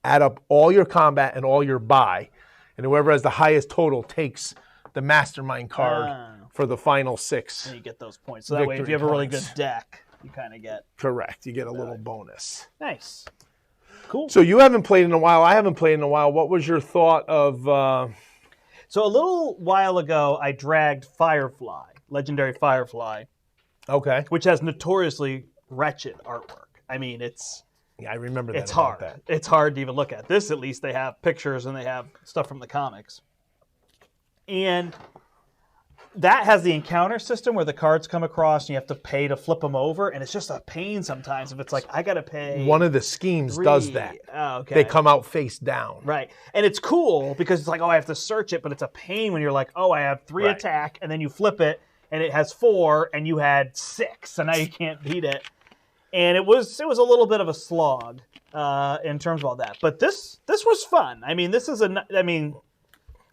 [SPEAKER 2] add up all your combat and all your buy, and whoever has the highest total takes the mastermind card for the final 6.
[SPEAKER 1] And you get those points. So that way, if you have a really good deck, you kind of get...
[SPEAKER 2] Correct. You get a little bonus.
[SPEAKER 1] Nice. Cool.
[SPEAKER 2] So you haven't played in a while. I haven't played in a while. What was your thought of...
[SPEAKER 1] So a little while ago, I dragged Firefly, Legendary Firefly,
[SPEAKER 2] Okay.
[SPEAKER 1] which has notoriously wretched artwork. I mean, it's
[SPEAKER 2] Yeah, I remember that.
[SPEAKER 1] it's hard. It's hard to even look at. This, at least, they have pictures and they have stuff from the comics. And that has the encounter system where the cards come across and you have to pay to flip them over. And it's just a pain sometimes if it's like, I got to pay.
[SPEAKER 2] One of the schemes
[SPEAKER 1] 3.
[SPEAKER 2] does that.
[SPEAKER 1] Oh, okay.
[SPEAKER 2] They come out face down.
[SPEAKER 1] Right. And it's cool because it's like, oh, I have to search it, but it's a pain when you're like, oh, I have 3
[SPEAKER 2] Right.
[SPEAKER 1] attack, and then you flip it, and it has 4, and you had 6, so now you can't beat it. And it was a little bit of a slog in terms of all that. But this was fun. I mean,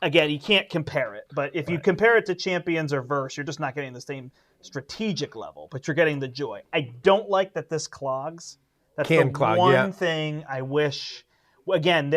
[SPEAKER 1] again, you can't compare it, but if you compare it to Champions or Verse, you're just not getting the same strategic level, but you're getting the joy. I don't like that this clogs. That's the one thing I wish. Again,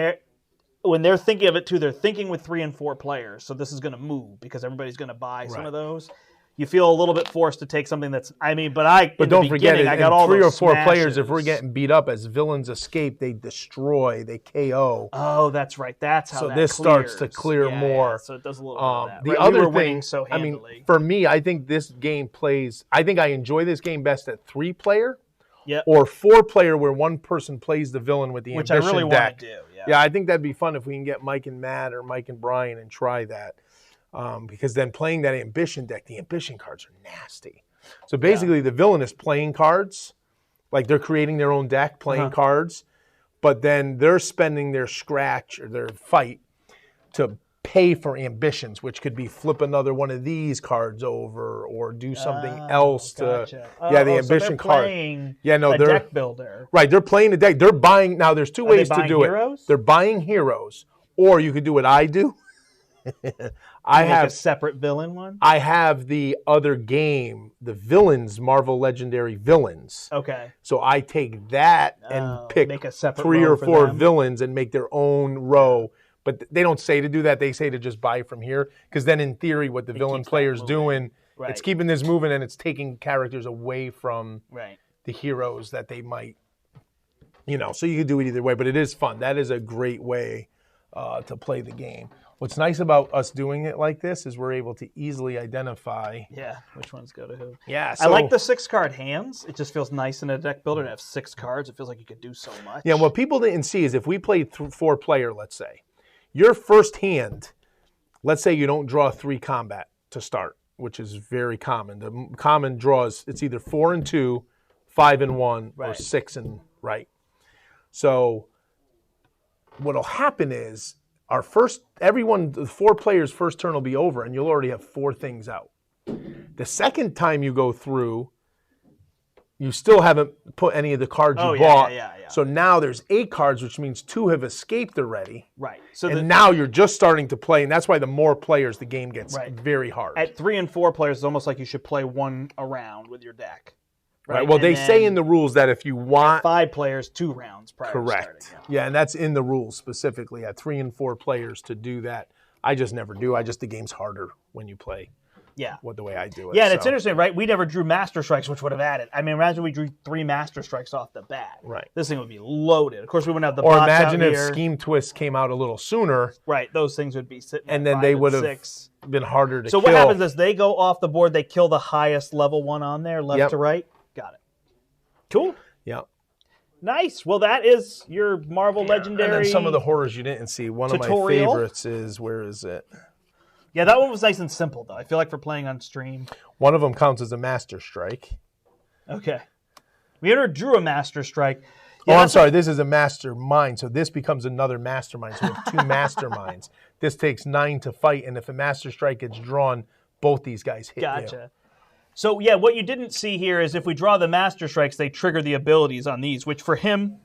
[SPEAKER 1] when they're thinking of it too, they're thinking with 3 and 4 players, so this is going to move because everybody's going to buy some of those. You feel a little bit forced to take something that's. But
[SPEAKER 2] don't forget,
[SPEAKER 1] I got all
[SPEAKER 2] 3 or 4
[SPEAKER 1] smashes.
[SPEAKER 2] players, if we're getting beat up as villains escape, they destroy, they KO.
[SPEAKER 1] Oh, that's right. That's how.
[SPEAKER 2] So
[SPEAKER 1] that
[SPEAKER 2] this
[SPEAKER 1] clears.
[SPEAKER 2] starts to clear more.
[SPEAKER 1] Yeah, so it does a little bit of that.
[SPEAKER 2] The
[SPEAKER 1] Right,
[SPEAKER 2] other
[SPEAKER 1] we were
[SPEAKER 2] thing,
[SPEAKER 1] winning so handily.
[SPEAKER 2] for me, I think this game plays. I think I enjoy this game best at 3-player.
[SPEAKER 1] Yep.
[SPEAKER 2] Or 4-player where one person plays the villain with the
[SPEAKER 1] Which I
[SPEAKER 2] ambition
[SPEAKER 1] really
[SPEAKER 2] deck.
[SPEAKER 1] want to do.
[SPEAKER 2] Yeah, I think that'd be fun if we can get Mike and Matt or Mike and Brian and try that. Because then playing that ambition deck, the ambition cards are nasty. So basically the villain is playing cards, like they're creating their own deck, playing cards, but then they're spending their scratch or their fight to pay for ambitions, which could be flip another one of these cards over or do something else to the ambition card.
[SPEAKER 1] They're deck builder.
[SPEAKER 2] Right, they're playing the deck. They're buying now there's 2 ways to do
[SPEAKER 1] heroes?
[SPEAKER 2] it. They're buying heroes, or you could do what I do. I have
[SPEAKER 1] a separate villain one.
[SPEAKER 2] I have the other game, the villains, Marvel Legendary Villains.
[SPEAKER 1] Okay.
[SPEAKER 2] So I take that and pick
[SPEAKER 1] make a separate
[SPEAKER 2] 3
[SPEAKER 1] row
[SPEAKER 2] or
[SPEAKER 1] for
[SPEAKER 2] 4
[SPEAKER 1] them.
[SPEAKER 2] villains and make their own row. But they don't say to do that. They say to just buy from here. Because then in theory, what the villain player's doing, it's keeping this moving and it's taking characters away from the heroes that they might, so you could do it either way. But it is fun. That is a great way to play the game. What's nice about us doing it like this is we're able to easily identify.
[SPEAKER 1] Yeah, which ones go to who.
[SPEAKER 2] Yeah,
[SPEAKER 1] I like the 6-card hands. It just feels nice in a deck builder to have 6 cards. It feels like you could do so much.
[SPEAKER 2] Yeah, what people didn't see is if we played 4-player, let's say, your first hand, let's say you don't draw 3 combat to start, which is very common. The common draws, it's either 4 and 2, 5 and 1, or 6 and right. So what'll happen is the 4 players' first turn will be over, and you'll already have 4 things out. The second time you go through, you still haven't put any of the cards you bought.
[SPEAKER 1] Yeah.
[SPEAKER 2] So now there's 8 cards, which means 2 have escaped already.
[SPEAKER 1] Right. So
[SPEAKER 2] now you're just starting to play, and that's why the more players, the game gets very hard.
[SPEAKER 1] At 3 and 4 players, it's almost like you should play one around with your deck.
[SPEAKER 2] Right. Well, they say in the rules that if you want
[SPEAKER 1] 5 players, 2 rounds prior to starting.
[SPEAKER 2] Yeah, and that's in the rules specifically at 3 and 4 players to do that. I just never do. The game's harder when you play.
[SPEAKER 1] Yeah.
[SPEAKER 2] The way I do it.
[SPEAKER 1] Yeah, and it's interesting, right? We never drew Master Strikes, which would have added. I mean, imagine we drew 3 Master Strikes off the bat.
[SPEAKER 2] Right.
[SPEAKER 1] This thing would be loaded. Of course, we wouldn't have the
[SPEAKER 2] Or
[SPEAKER 1] bots
[SPEAKER 2] imagine
[SPEAKER 1] out
[SPEAKER 2] if
[SPEAKER 1] here.
[SPEAKER 2] Scheme Twist came out a little sooner.
[SPEAKER 1] Right, those things would be sitting
[SPEAKER 2] and
[SPEAKER 1] at
[SPEAKER 2] then
[SPEAKER 1] 5
[SPEAKER 2] they
[SPEAKER 1] and
[SPEAKER 2] would have
[SPEAKER 1] 6.
[SPEAKER 2] been harder to
[SPEAKER 1] So
[SPEAKER 2] kill.
[SPEAKER 1] what happens is they go off the board, they kill the highest level one on there, left to right. Got it. Cool.
[SPEAKER 2] Yeah.
[SPEAKER 1] Nice. Well, that is your Marvel Legendary.
[SPEAKER 2] And then some of the horrors you didn't see. One of my favorites is, where is it?
[SPEAKER 1] Yeah, that one was nice and simple, though. I feel like for playing on stream.
[SPEAKER 2] One of them counts as a Master Strike.
[SPEAKER 1] Okay. We never drew a Master Strike. Yeah,
[SPEAKER 2] I'm sorry. This is a Mastermind, so this becomes another Mastermind. So we have 2 Masterminds. This takes 9 to fight, and if a Master Strike gets drawn, both these guys hit you.
[SPEAKER 1] Gotcha. So, yeah, what you didn't see here is if we draw the Master Strikes, they trigger the abilities on these, which for him,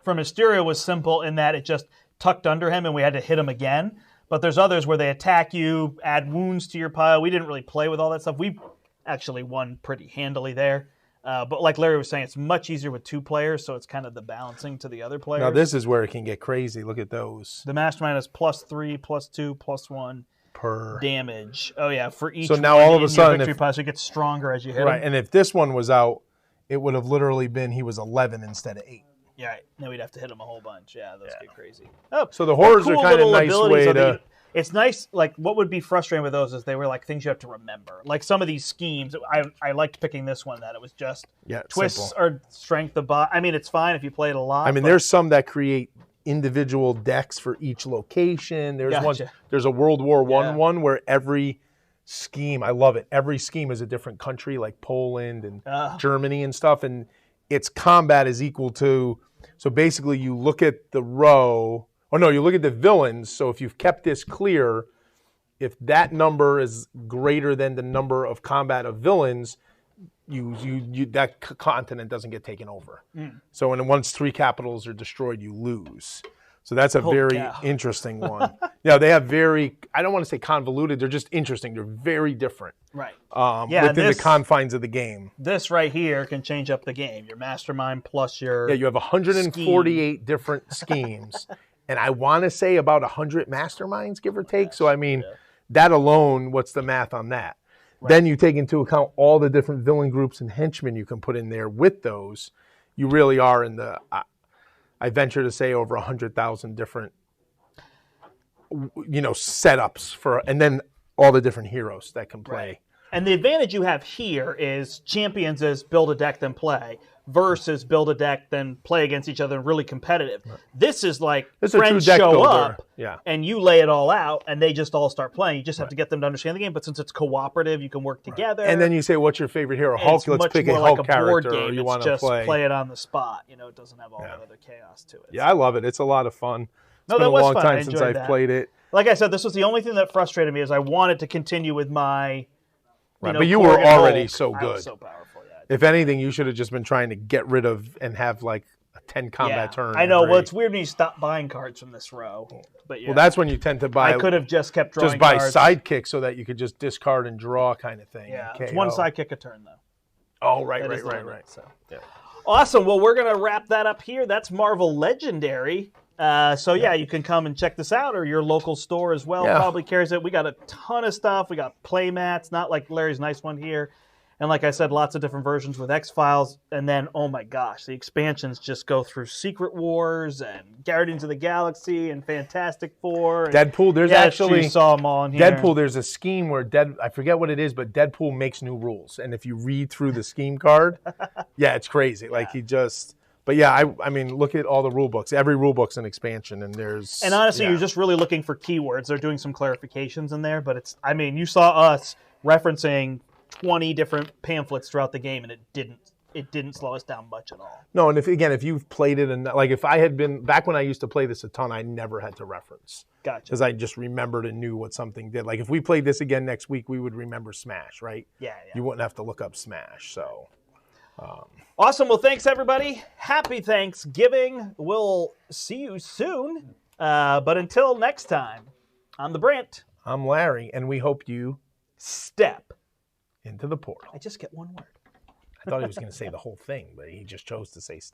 [SPEAKER 1] for Mysterio, was simple in that it just tucked under him and we had to hit him again. But there's others where they attack you, add wounds to your pile. We didn't really play with all that stuff. We actually won pretty handily there. But like Larry was saying, it's much easier with 2 players, so it's kind of the balancing to the other players.
[SPEAKER 2] Now, this is where it can get crazy. Look at those.
[SPEAKER 1] The Mastermind is +3, +2, +1.
[SPEAKER 2] Per
[SPEAKER 1] damage. Oh yeah, for each.
[SPEAKER 2] So now all of a sudden,
[SPEAKER 1] victory pile, so it gets stronger as you hit him.
[SPEAKER 2] And if this one was out, it would have literally been he was 11 instead of 8.
[SPEAKER 1] Yeah, right. Then we'd have to hit him a whole bunch. Yeah, those get crazy. Oh,
[SPEAKER 2] so the horrors
[SPEAKER 1] cool
[SPEAKER 2] are kind of nice way to.
[SPEAKER 1] It's nice. Like what would be frustrating with those is they were like things you have to remember. Like some of these schemes, I liked picking this one that it was just twists
[SPEAKER 2] simple.
[SPEAKER 1] or strength of bot. I mean, it's fine if you play it a lot.
[SPEAKER 2] I mean, there's some that create individual decks for each location. There's one. There's a World War I one where every scheme, I love it. Every scheme is a different country, like Poland and Germany and stuff, and its combat is equal to. So basically, you look at the row. Oh no, you look at the villains. So if you've kept this clear, if that number is greater than the number of combat of villains, that continent doesn't get taken over. So once 3 capitals are destroyed, you lose. So that's a very interesting one. Yeah, they have I don't want to say convoluted, they're just interesting. They're very different.
[SPEAKER 1] Right.
[SPEAKER 2] Within the confines of the game.
[SPEAKER 1] This right here can change up the game. Your Mastermind plus your
[SPEAKER 2] you have 148 different schemes. And I want to say about 100 Masterminds, give or take. So, I mean, that alone, what's the math on that? Right. Then you take into account all the different villain groups and henchmen you can put in there with those. You really are in the, I venture to say, over 100,000 different, setups and then all the different heroes that can play.
[SPEAKER 1] Right. And the advantage you have here is Champions is build a deck then play versus build a deck then play against each other and really competitive. Right. This is like friends show up and you lay it all out and they just all start playing. You just have to get them to understand the game. But since it's cooperative, you can work together.
[SPEAKER 2] And then you say, what's your favorite hero? Hulk, let's pick a Hulk character
[SPEAKER 1] game.
[SPEAKER 2] you want to play.
[SPEAKER 1] Play it on the spot. It doesn't have all that other chaos to it.
[SPEAKER 2] Yeah, I love it. It's a lot of fun. It's been a long time since I've played it.
[SPEAKER 1] Like I said, this was the only thing that frustrated me is I wanted to continue with my
[SPEAKER 2] but you were already so good.
[SPEAKER 1] I was so powerful,
[SPEAKER 2] If anything, you should have just been trying to get rid of and have like a 10 combat turn.
[SPEAKER 1] I know. Well, it's weird when you stop buying cards from this row. But
[SPEAKER 2] well, that's when you tend to buy.
[SPEAKER 1] I could have just kept drawing
[SPEAKER 2] just buy
[SPEAKER 1] cards.
[SPEAKER 2] sidekick so that you could just discard and draw kind of thing.
[SPEAKER 1] Yeah, it's one sidekick a turn though.
[SPEAKER 2] Oh, right.
[SPEAKER 1] So. Yeah. Awesome. Well, we're gonna wrap that up here. That's Marvel Legendary. You can come and check this out, or your local store as well probably carries it. We got a ton of stuff. We got play mats, not like Larry's nice one here. And like I said, lots of different versions with X-Files. And then, oh my gosh, the expansions just go through Secret Wars and Guardians of the Galaxy and Fantastic Four. And
[SPEAKER 2] Deadpool, there's actually...
[SPEAKER 1] You saw them all in here.
[SPEAKER 2] Deadpool, there's a scheme where I forget what it is, but Deadpool makes new rules. And if you read through the scheme card, it's crazy. Like he just... But I mean, look at all the rule books. Every rule book's an expansion, and there's...
[SPEAKER 1] And honestly, you're just really looking for keywords. They're doing some clarifications in there, but you saw us referencing 20 different pamphlets throughout the game, and it didn't it didn't slow us down much at all.
[SPEAKER 2] No, and if you've played it, and like if I had been back when I used to play this a ton, I never had to reference.
[SPEAKER 1] Gotcha.
[SPEAKER 2] Because I just remembered and knew what something did. Like if we played this again next week, we would remember Smash, right?
[SPEAKER 1] Yeah.
[SPEAKER 2] You wouldn't have to look up Smash. So
[SPEAKER 1] Awesome. Well, thanks everybody. Happy Thanksgiving. We'll see you soon. But until next time, I'm the Brandt.
[SPEAKER 2] I'm Larry, and we hope you
[SPEAKER 1] Step
[SPEAKER 2] into the portal.
[SPEAKER 1] I just get one word.
[SPEAKER 2] I thought he was going to say the whole thing, but he just chose to say step.